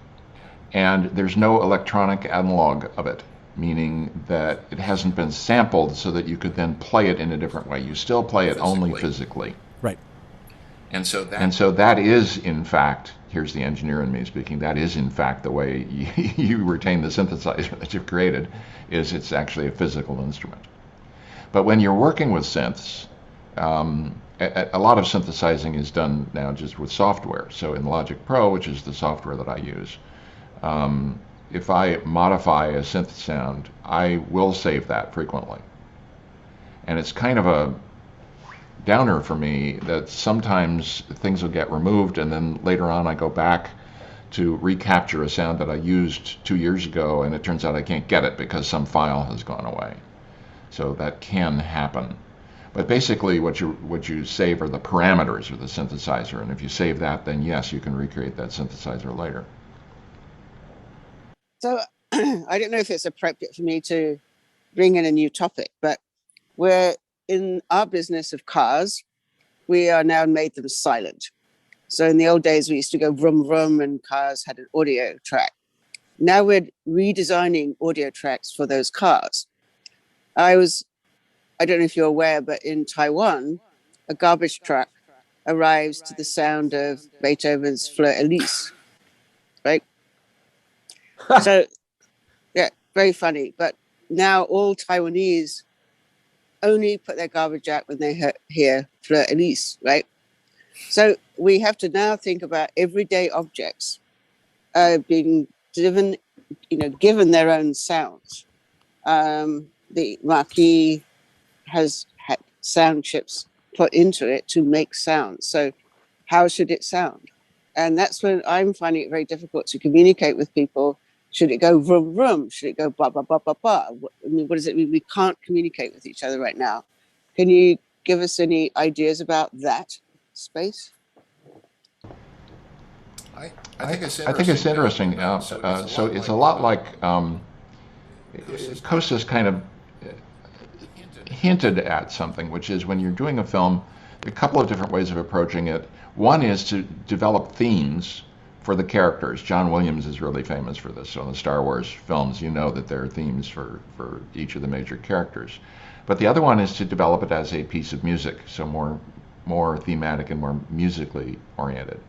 And there's no electronic analog of it, meaning that it hasn't been sampled so that you could then play it in a different way. You still play it only physically. Right. And so that is, in fact, here's the engineer in me speaking, that is, in fact, the way you retain the synthesizer that you've created, is it's actually a physical instrument. But when you're working with synths, a lot of synthesizing is done now just with software. So in Logic Pro, which is the software that I use, if I modify a synth sound, I will save that frequently. And it's kind of a downer for me that sometimes things will get removed, and then later on I go back to recapture a sound that I used 2 years ago, and it turns out I can't get it because some file has gone away. So that can happen. But basically, what you save are the parameters of the synthesizer, and if you save that, then yes, you can recreate that synthesizer later. So I don't know if it's appropriate for me to bring in a new topic, but we're in our business of cars. We are now made them silent. So in the old days, we used to go vroom vroom, and cars had an audio track. Now we're redesigning audio tracks for those cars. I don't know if you're aware, but in Taiwan, a garbage truck arrives to the sound of Beethoven's Fleur Elise, right? So, yeah, very funny. But now all Taiwanese only put their garbage out when they hear Fleur Elise, right? So we have to now think about everyday objects being given their own sounds. The marquee has had sound chips put into it to make sounds. So how should it sound? And that's when I'm finding it very difficult to communicate with people. Should it go vroom vroom? Should it go ba ba ba ba ba? I mean, what does it mean? We can't communicate with each other right now. Can you give us any ideas about that space? I think it's interesting. So it's a lot like Costa's kind of hinted at something, which is when you're doing a film, a couple of different ways of approaching it. One is to develop themes for the characters. John Williams is really famous for this. So in the Star Wars films, you know that there are themes for each of the major characters. But the other one is to develop it as a piece of music, so more thematic and more musically oriented.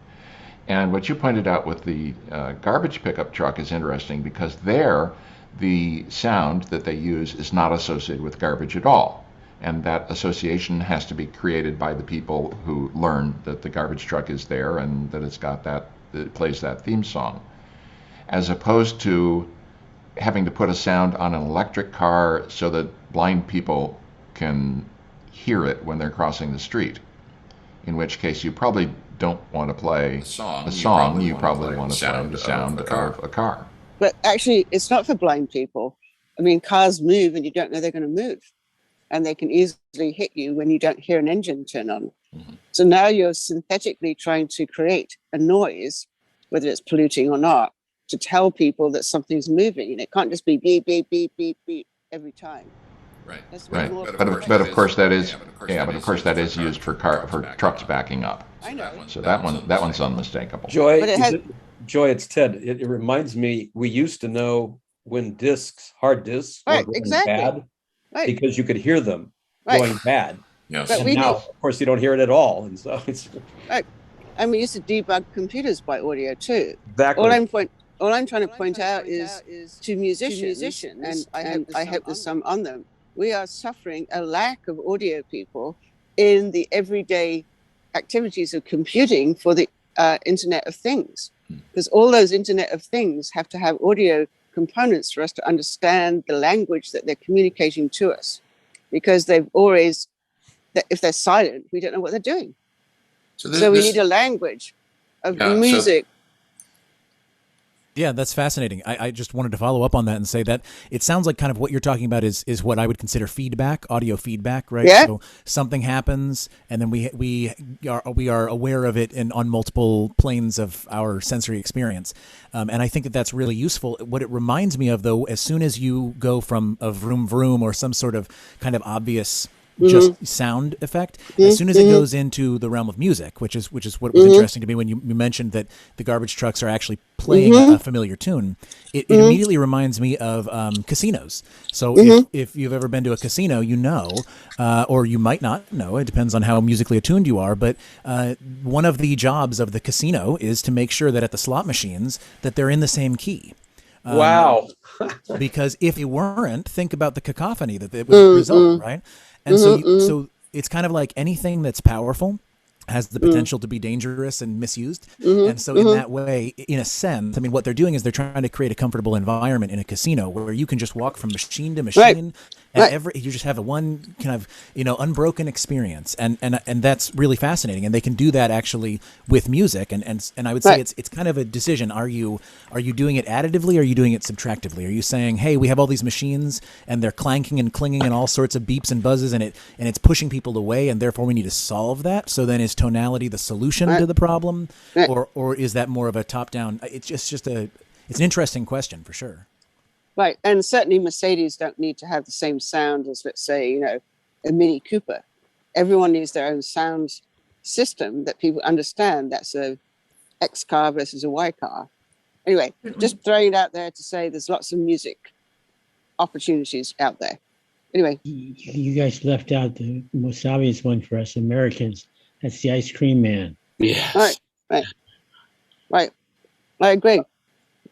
And what you pointed out with the garbage pickup truck is interesting, because there the sound that they use is not associated with garbage at all. And that association has to be created by the people who learn that the garbage truck is there and that it plays that theme song. As opposed to having to put a sound on an electric car so that blind people can hear it when they're crossing the street. In which case you probably don't want to play a song, you probably want to play the sound of a car. But actually, it's not for blind people. I mean, cars move and you don't know they're going to move. And they can easily hit you when you don't hear an engine turn on. Mm-hmm. So now you're synthetically trying to create a noise, whether it's polluting or not, to tell people that something's moving. And it can't just be beep, beep, beep, beep, beep every time. Right. But of course that is used for trucks backing up. I know. So that one's unmistakable. Joy, it's Ted. It reminds me, we used to know when hard disks were going bad, because you could hear them going bad. Yes. But and now, of course, you don't hear it at all. And so it's right. And we used to debug computers by audio too. Exactly. All I'm trying to point out is to musicians, and I hope there's some on them. We are suffering a lack of audio people in the everyday activities of computing for the Internet of Things, because all those Internet of Things have to have audio components for us to understand the language that they're communicating to us, because if they're silent, we don't know what they're doing. So we need a language of music. Yeah, that's fascinating. I just wanted to follow up on that and say that it sounds like kind of what you're talking about is what I would consider feedback, audio feedback, right? Yeah. So something happens, and then we are aware of it on multiple planes of our sensory experience, and I think that that's really useful. What it reminds me of, though, as soon as you go from a vroom vroom or some sort of kind of obvious just sound effect, as soon as it goes into the realm of music, which is what was interesting to me when you mentioned that the garbage trucks are actually playing a familiar tune, it immediately reminds me of casinos. So if you've ever been to a casino, you know, or you might not know, it depends on how musically attuned you are, but one of the jobs of the casino is to make sure that at the slot machines that they're in the same key. Wow. Because if they weren't, think about the cacophony that it would result, right? And so it's kind of like anything that's powerful has the potential to be dangerous and misused. And so in that way, in a sense, I mean, what they're doing is they're trying to create a comfortable environment in a casino where you can just walk from machine to machine And you just have a one kind of, unbroken experience. And that's really fascinating. And they can do that actually with music. And I would say it's kind of a decision. Are you doing it additively or are you doing it subtractively? Are you saying, hey, we have all these machines and they're clanking and clinging and all sorts of beeps and buzzes and it's pushing people away and therefore we need to solve that? So then is tonality the solution to the problem? Or is that more of a top-down? It's an interesting question for sure. Right, and certainly Mercedes don't need to have the same sound as, let's say, a Mini Cooper. Everyone needs their own sound system that people understand. That's a X car versus a Y car. Anyway, just throwing it out there to say there's lots of music opportunities out there. Anyway. You guys left out the most obvious one for us Americans. That's the Ice Cream Man. Yes. Right. I agree.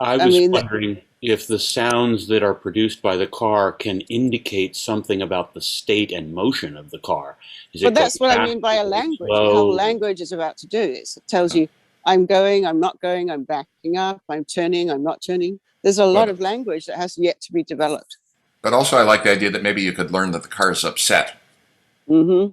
I was wondering if the sounds that are produced by the car can indicate something about the state and motion of the car. But that's what I mean by a language. The whole language is about to do this. It tells you, I'm going, I'm not going, I'm backing up, I'm turning, I'm not turning. There's a lot of language that has yet to be developed. But also I like the idea that maybe you could learn that the car is upset. Mm-hmm.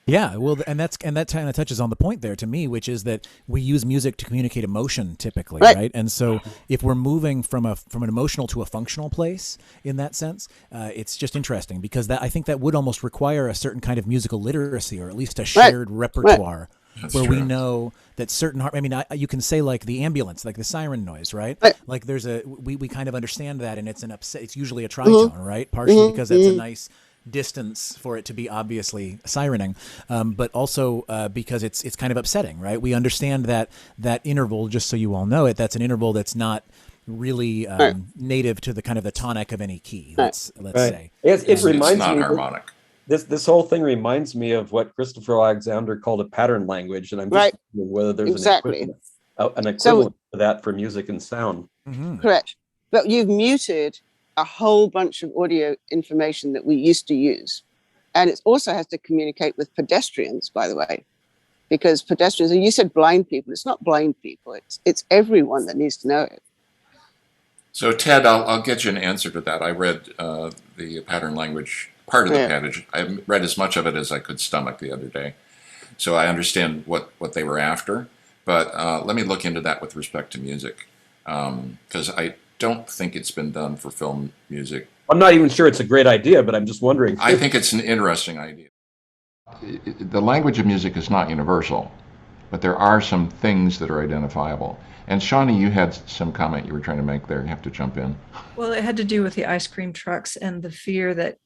Yeah, well, and that kind of touches on the point there to me, which is that we use music to communicate emotion typically, right? And so if we're moving from an emotional to a functional place in that sense, it's just interesting because I think that would almost require a certain kind of musical literacy or at least a shared repertoire. Where we know that certain, you can say like the ambulance, like the siren noise, right? Like there's we kind of understand that, and it's usually a tritone, right? Partially because that's a nice distance for it to be obviously sirening, but also because it's kind of upsetting, right? We understand that interval, just so you all know it, that's an interval that's not really native to the kind of the tonic of any key. Let's say it reminds not me harmonic. This whole thing reminds me of what Christopher Alexander called a pattern language, and I'm just wondering whether there's an equivalent to that for music and sound. Mm-hmm. Correct, but you've muted a whole bunch of audio information that we used to use, and it also has to communicate with pedestrians, by the way, because pedestrians, and you said blind people, it's not blind people, it's everyone that needs to know it. So Ted, I'll get you an answer to that. I read the pattern language part of the package. I read as much of it as I could stomach the other day, so I understand what they were after. But let me look into that with respect to music, because I don't think it's been done for film music. I'm not even sure it's a great idea, but I'm just wondering. I think it's an interesting idea. The language of music is not universal, but there are some things that are identifiable. And Shawnee, you had some comment you were trying to make there. You have to jump in. Well, it had to do with the ice cream trucks and the fear that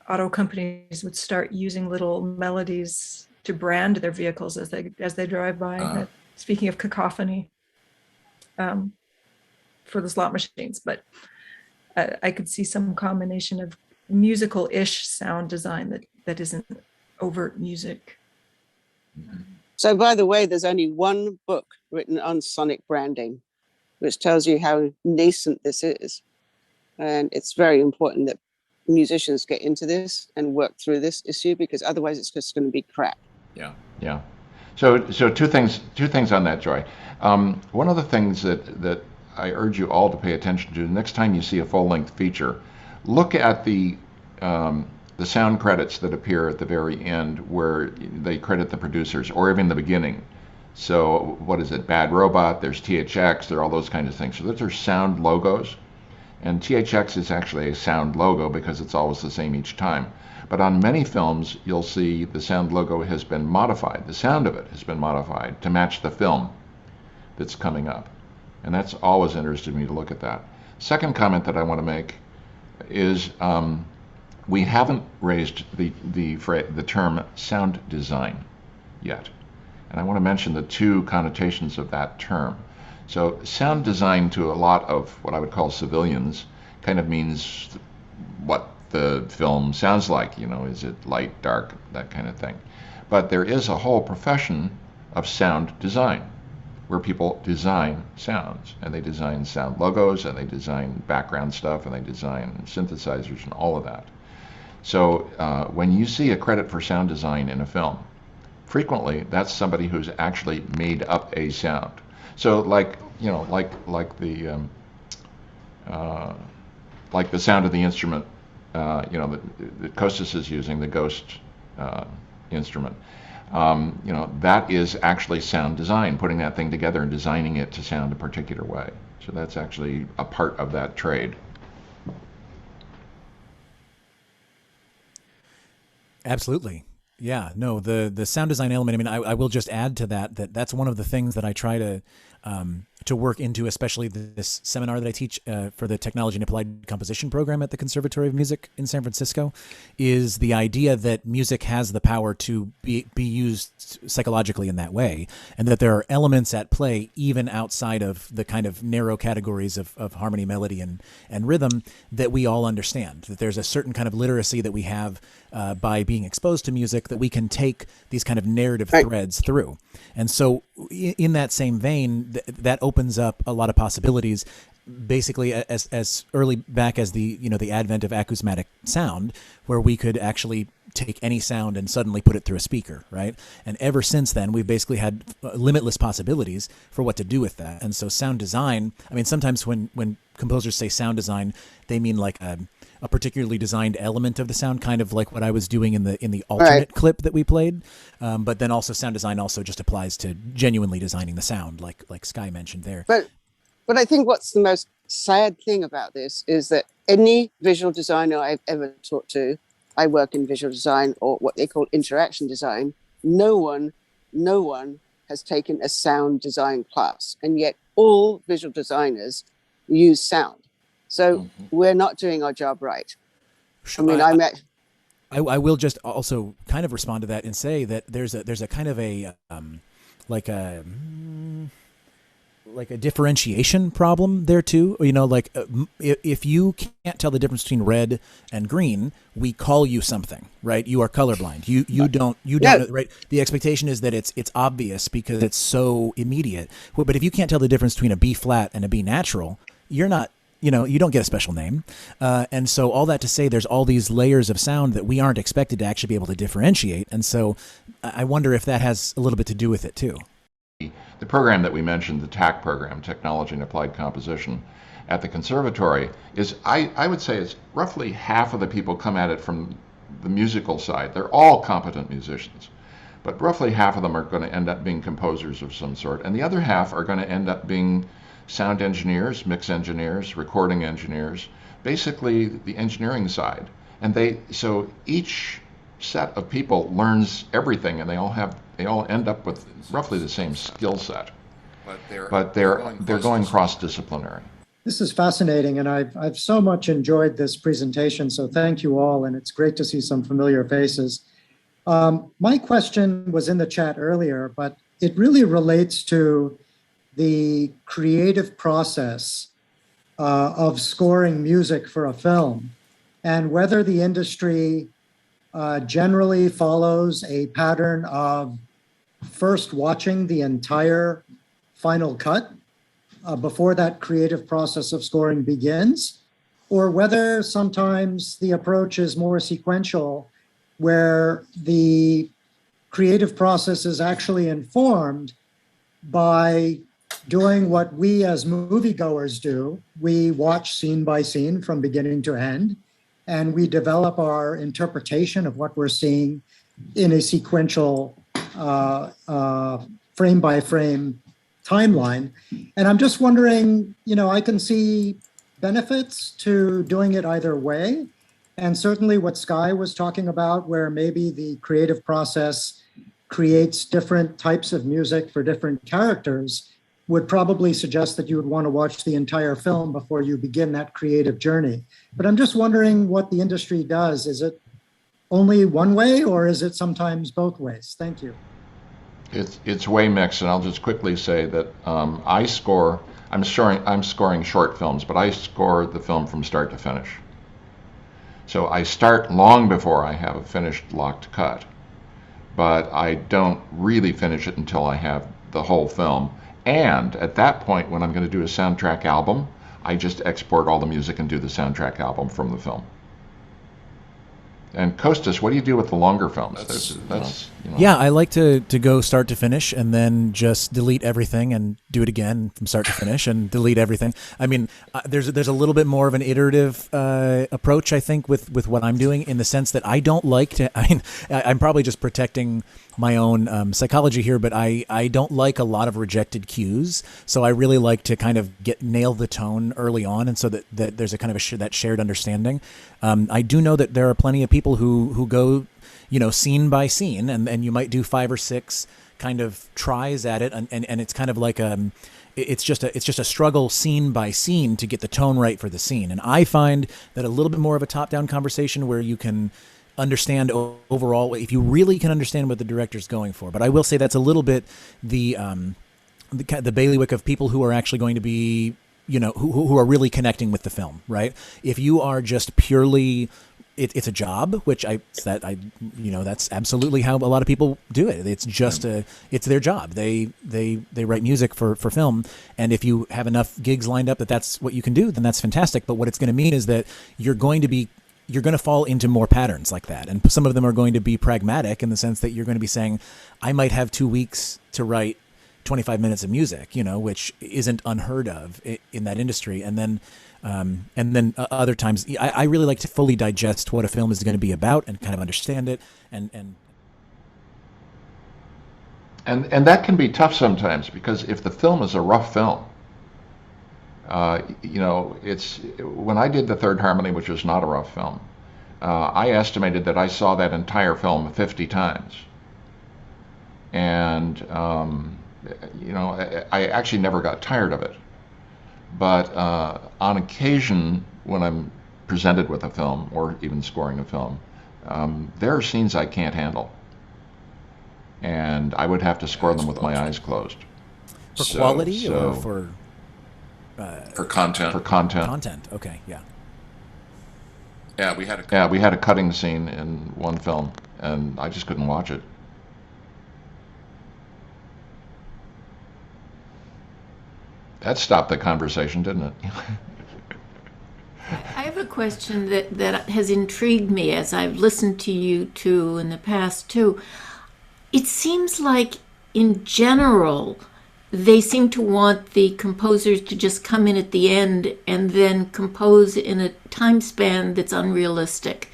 auto companies would start using little melodies to brand their vehicles as they drive by. Speaking of cacophony, for the slot machines, but I could see some combination of musical-ish sound design that isn't overt music. So, by the way, there's only one book written on sonic branding, which tells you how nascent this is, and it's very important that musicians get into this and work through this issue, because otherwise it's just going to be crap. Yeah. So two things on that, Joy. One of the things that I urge you all to pay attention to next time you see a full-length feature, look at the sound credits that appear at the very end where they credit the producers, or even the beginning. So what is it? Bad Robot, there's THX, there are all those kinds of things. So those are sound logos. And THX is actually a sound logo because it's always the same each time. But on many films, you'll see the sound logo has been modified. The sound of it has been modified to match the film that's coming up. And that's always interested me to look at that. Second comment that I want to make is we haven't raised the term sound design yet. And I want to mention the two connotations of that term. So sound design to a lot of what I would call civilians kind of means what the film sounds like, is it light, dark, that kind of thing. But there is a whole profession of sound design where people design sounds, and they design sound logos, and they design background stuff, and they design synthesizers and all of that. So when you see a credit for sound design in a film, frequently that's somebody who's actually made up a sound. So like the sound of the instrument that Costas is using, the Ghost instrument, that is actually sound design, putting that thing together and designing it to sound a particular way. So that's actually a part of that trade. Absolutely. Yeah, no, the sound design element, I mean, I will just add to that's one of the things that I try to work into, especially this seminar that I teach for the Technology and Applied Composition program at the Conservatory of Music in San Francisco, is the idea that music has the power to be used psychologically in that way, and that there are elements at play even outside of the kind of narrow categories of harmony, melody, and rhythm that we all understand, that there's a certain kind of literacy that we have by being exposed to music that we can take these kind of narrative threads through. And so in that same vein, that opens up a lot of possibilities, basically as early back as the advent of acousmatic sound, where we could actually take any sound and suddenly put it through a speaker, right? And ever since then, we've basically had limitless possibilities for what to do with that. And so sound design, I mean, sometimes when composers say sound design, they mean like a particularly designed element of the sound, kind of like what I was doing in the alternate clip that we played. But then also sound design also just applies to genuinely designing the sound, like Sky mentioned there. But I think what's the most sad thing about this is that any visual designer I've ever talked to, I work in visual design or what they call interaction design, no one has taken a sound design class. And yet all visual designers use sound. So we're not doing our job right. Sure. I will just also kind of respond to that and say that there's a kind of a like a differentiation problem there too. If you can't tell the difference between red and green, we call you something, right? You are colorblind. You don't right? The expectation is that it's obvious because it's so immediate. But if you can't tell the difference between a B flat and a B natural, you're not, you don't get a special name. And so all that to say, there's all these layers of sound that we aren't expected to actually be able to differentiate. And so I wonder if that has a little bit to do with it too. The program that we mentioned, the TAC program, Technology and Applied Composition, at the conservatory is, I would say it's roughly half of the people come at it from the musical side. They're all competent musicians, but roughly half of them are going to end up being composers of some sort, and the other half are going to end up being sound engineers, mix engineers, recording engineers, basically the engineering side. And so each set of people learns everything, and they all end up with roughly the same skill set, but they're going cross-disciplinary. This is fascinating, and I've so much enjoyed this presentation, so thank you all, and it's great to see some familiar faces. My question was in the chat earlier, but it really relates to the creative process of scoring music for a film, and whether the industry generally follows a pattern of first watching the entire final cut before that creative process of scoring begins, or whether sometimes the approach is more sequential, where the creative process is actually informed by doing what we as moviegoers do. We watch scene by scene from beginning to end, and we develop our interpretation of what we're seeing in a sequential frame by frame timeline. And I'm just wondering, I can see benefits to doing it either way. And certainly what Sky was talking about, where maybe the creative process creates different types of music for different characters, would probably suggest that you would want to watch the entire film before you begin that creative journey. But I'm just wondering what the industry does. Is it only one way, or is it sometimes both ways? Thank you. It's way mixed, and I'll just quickly say that I'm scoring short films, but I score the film from start to finish. So I start long before I have a finished locked cut, but I don't really finish it until I have the whole film. And at that point, when I'm going to do a soundtrack album, I just export all the music and do the soundtrack album from the film. And Kostas, what do you do with the longer films? That's you know. Yeah, I like to go start to finish and then just delete everything and do it again from start to finish and delete everything. I mean, there's a little bit more of an iterative approach, I think, with what I'm doing, in the sense that I don't like to. I'm probably just protecting my own psychology here, but I don't like a lot of rejected cues. So I really like to kind of nail the tone early on, and so that there's a kind of that shared understanding. I do know that there are plenty of people who go, you know, scene by scene, and you might do 5 or 6 kind of tries at it, and it's kind of like it's just a struggle scene by scene to get the tone right for the scene. And I find that a little bit more of a top-down conversation where you can understand overall, if you really can understand what the director's going for. But I will say that's a little bit the bailiwick of people who are actually going to be, you know, who are really connecting with the film, right? If you are just purely, it's a job, which that's absolutely how a lot of people do it. It's just it's their job. They write music for film, and if you have enough gigs lined up that's what you can do, then that's fantastic. But what it's going to mean is that you're going to fall into more patterns like that. And some of them are going to be pragmatic in the sense that you're going to be saying, I might have 2 weeks to write 25 minutes of music, you know, which isn't unheard of in that industry. And then other times, I really like to fully digest what a film is going to be about and kind of understand it. And that can be tough sometimes, because if the film is a rough film, you know, it's when I did The Third Harmony, which was not a rough film, I estimated that I saw that entire film 50 times. And, you know, I actually never got tired of it. But on occasion, when I'm presented with a film or even scoring a film, there are scenes I can't handle. And I would have to score them with my eyes closed. For quality or for content? For content. Content, okay, yeah. Yeah, we had a cutting scene in one film, and I just couldn't watch it. That stopped the conversation, didn't it? I have a question that has intrigued me as I've listened to you two in the past too. It seems like, in general, they seem to want the composers to just come in at the end and then compose in a time span that's unrealistic.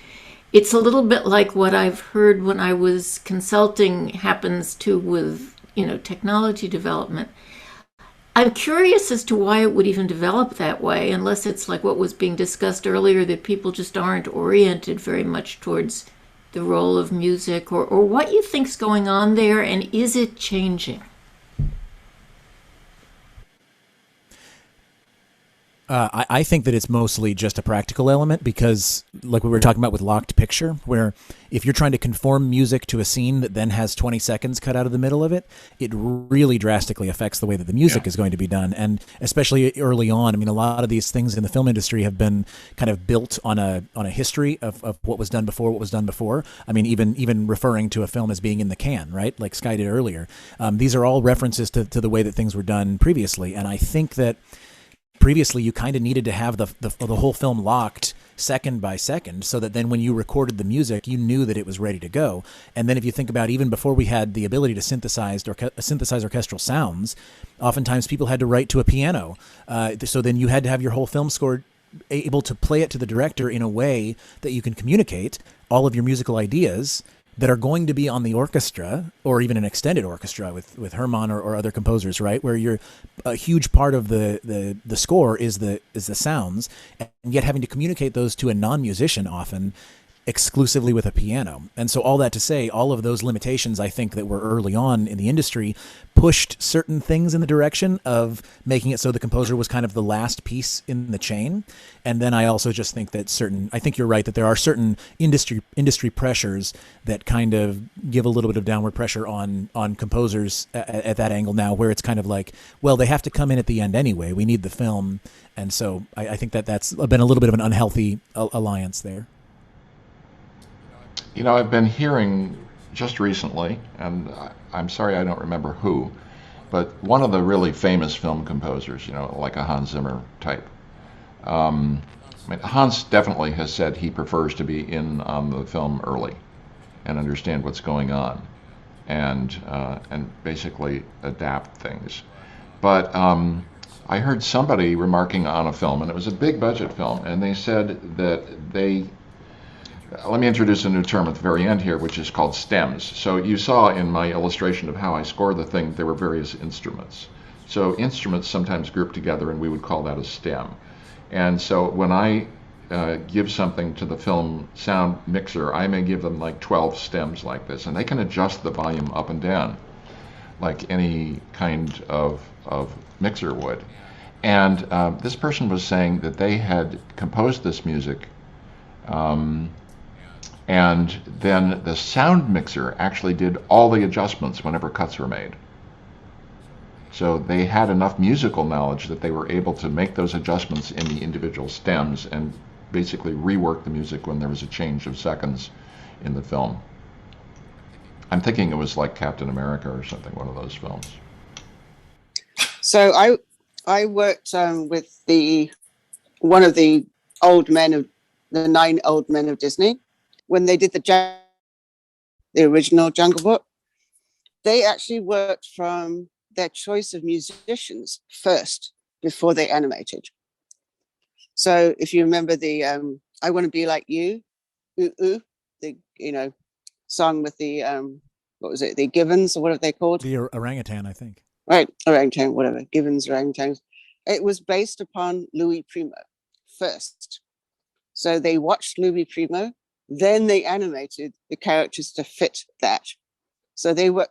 It's a little bit like what I've heard when I was consulting happens too with, you know, technology development. I'm curious as to why it would even develop that way, unless it's like what was being discussed earlier, that people just aren't oriented very much towards the role of music, or what you think's going on there, and is it changing? I think that it's mostly just a practical element, because like we were talking about with Locked Picture, where if you're trying to conform music to a scene that then has 20 seconds cut out of the middle of it, it really drastically affects the way that the music is going to be done. And especially early on, I mean, a lot of these things in the film industry have been kind of built on a history of what was done before. I mean, even referring to a film as being in the can, right? Like Sky did earlier. These are all references to the way that things were done previously. And I think that previously you kind of needed to have the whole film locked second by second, so that then when you recorded the music, you knew that it was ready to go. And then if you think about even before we had the ability to synthesize orchestral sounds, oftentimes people had to write to a piano. So then you had to have your whole film score able to play it to the director in a way that you can communicate all of your musical ideas that are going to be on the orchestra, or even an extended orchestra with Herman or other composers, right? Where a huge part of the score is the sounds, and yet having to communicate those to a non-musician often exclusively with a piano. And so all that to say, all of those limitations, I think, that were early on in the industry pushed certain things in the direction of making it so the composer was kind of the last piece in the chain. And then I also just think that I think you're right, that there are certain industry pressures that kind of give a little bit of downward pressure on composers at that angle now, where it's kind of like, well, they have to come in at the end anyway. We need the film. And so I think that's been a little bit of an unhealthy alliance there. You know, I've been hearing just recently, and I'm sorry I don't remember who, but one of the really famous film composers, you know, like a Hans Zimmer type, I mean, Hans definitely has said he prefers to be in on the film early and understand what's going on, and basically adapt things. But I heard somebody remarking on a film, and it was a big budget film, and they said that they, let me introduce a new term at the very end here, which is called stems. So you saw in my illustration of how I score the thing, there were various instruments. So instruments sometimes group together, and we would call that a stem. And so when I give something to the film sound mixer, I may give them like 12 stems like this, and they can adjust the volume up and down like any kind of mixer would. And this person was saying that they had composed this music, and then the sound mixer actually did all the adjustments whenever cuts were made. So they had enough musical knowledge that they were able to make those adjustments in the individual stems and basically rework the music when there was a change of seconds in the film. I'm thinking it was like Captain America or something, one of those films. So I worked with one of the old men of the 9 old men of Disney when they did the original Jungle Book. They actually worked from their choice of musicians first before they animated. So if you remember the "I Want to Be Like You," the song with the what was it, the Givens or whatever they called? The orangutan, I think. Right, orangutan, whatever, Givens, orangutans. It was based upon Louis Primo first. So they watched Louis Primo, then they animated the characters to fit that. So they were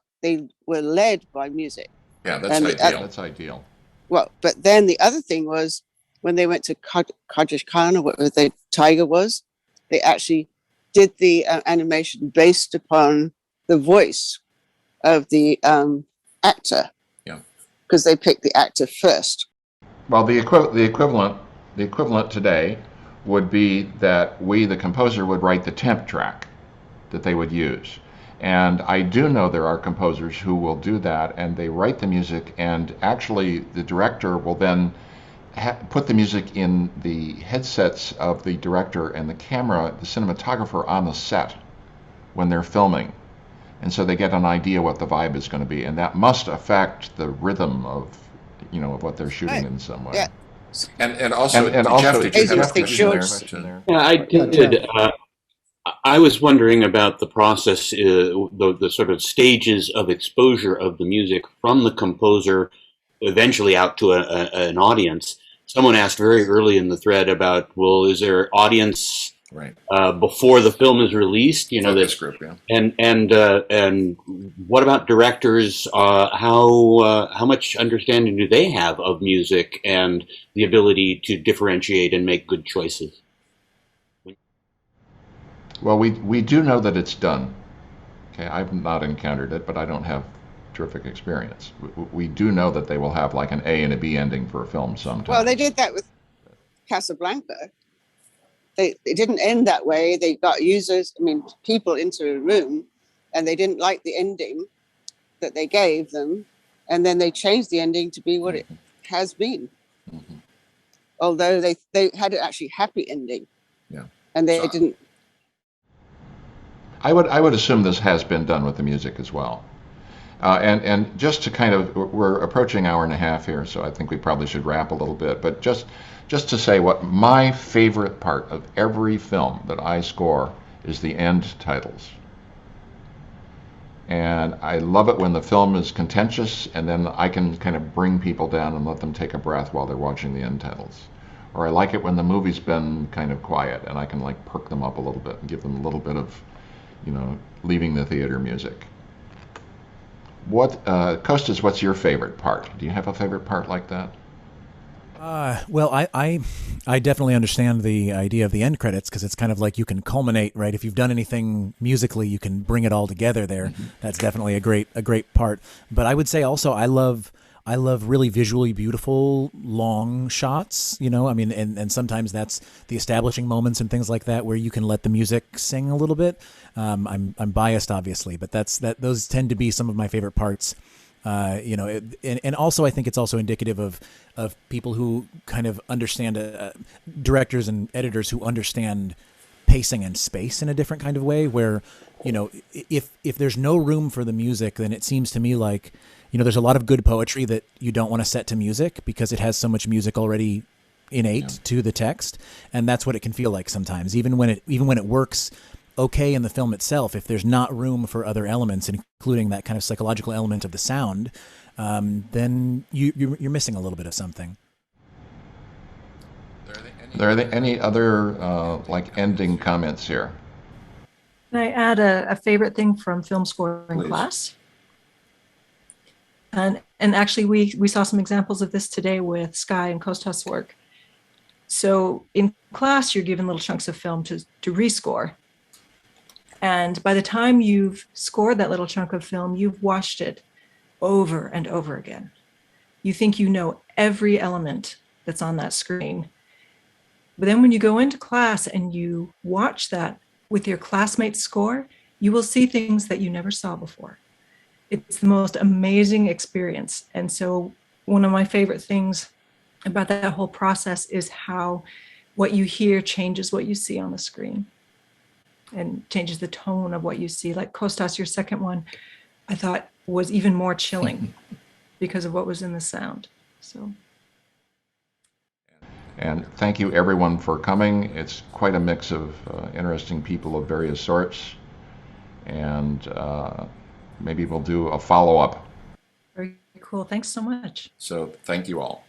led by music. Yeah, that's ideal. Well, but then the other thing was when they went to Kajish Khan or whatever the tiger was, they actually did the animation based upon the voice of the actor. Yeah, because they picked the actor first. Well, the equivalent today would be that we, the composer, would write the temp track that they would use. And I do know there are composers who will do that, and they write the music, and actually the director will then put the music in the headsets of the director and the camera, the cinematographer on the set when they're filming. And so they get an idea what the vibe is going to be, and that must affect the rhythm of what they're shooting in some way. Yeah. And also, Jeff, did you have a question there? Yeah, I did. I was wondering about the process, the sort of stages of exposure of the music from the composer eventually out to an audience. Someone asked very early in the thread about, well, is there audience before the film is released? Focus group, yeah. And what about directors? How much understanding do they have of music and the ability to differentiate and make good choices? Well, we do know that it's done. Okay, I've not encountered it, but I don't have terrific experience. We do know that they will have like an A and a B ending for a film sometimes. Well, they did that with Casablanca. It didn't end that way. They got people into a room, and they didn't like the ending that they gave them, and then they changed the ending to be what it has been. Mm-hmm. Although they had an actually happy ending. Yeah. And they didn't. I would assume this has been done with the music as well. And just to kind of, we're approaching hour and a half here, so I think we probably should wrap a little bit. But just to say what my favorite part of every film that I score is the end titles. And I love it when the film is contentious, and then I can kind of bring people down and let them take a breath while they're watching the end titles. Or I like it when the movie's been kind of quiet, and I can like perk them up a little bit and give them a little bit of, leaving the theater music. Kostas, what's your favorite part? Do you have a favorite part like that? Well, I definitely understand the idea of the end credits, because it's kind of like you can culminate, right? If you've done anything musically, you can bring it all together there. Mm-hmm. That's definitely a great part. But I would say also I love really visually beautiful long shots, and sometimes that's the establishing moments and things like that where you can let the music sing a little bit. I'm biased, obviously, but those tend to be some of my favorite parts And also I think it's also indicative of people who kind of understand, directors and editors who understand pacing and space in a different kind of way, where, if there's no room for the music, then it seems to me like, there's a lot of good poetry that you don't want to set to music because it has so much music already innate to the text, and that's what it can feel like sometimes, even when it works okay in the film itself. If there's not room for other elements, including that kind of psychological element of the sound, then you're missing a little bit of something. Are there any other ending comments here? Can I add a favorite thing from film scoring class? And actually, we saw some examples of this today with Sky and Kostas' work. So in class, you're given little chunks of film to rescore. And by the time you've scored that little chunk of film, you've watched it over and over again. You think you know every element that's on that screen. But then when you go into class and you watch that with your classmates' score, you will see things that you never saw before. It's the most amazing experience. And so one of my favorite things about that whole process is how what you hear changes what you see on the screen and changes the tone of what you see. Like Kostas, your second one, I thought was even more chilling because of what was in the sound. So. And thank you everyone for coming. It's quite a mix of interesting people of various sorts. And maybe we'll do a follow-up. Very cool. Thanks so much. So thank you all.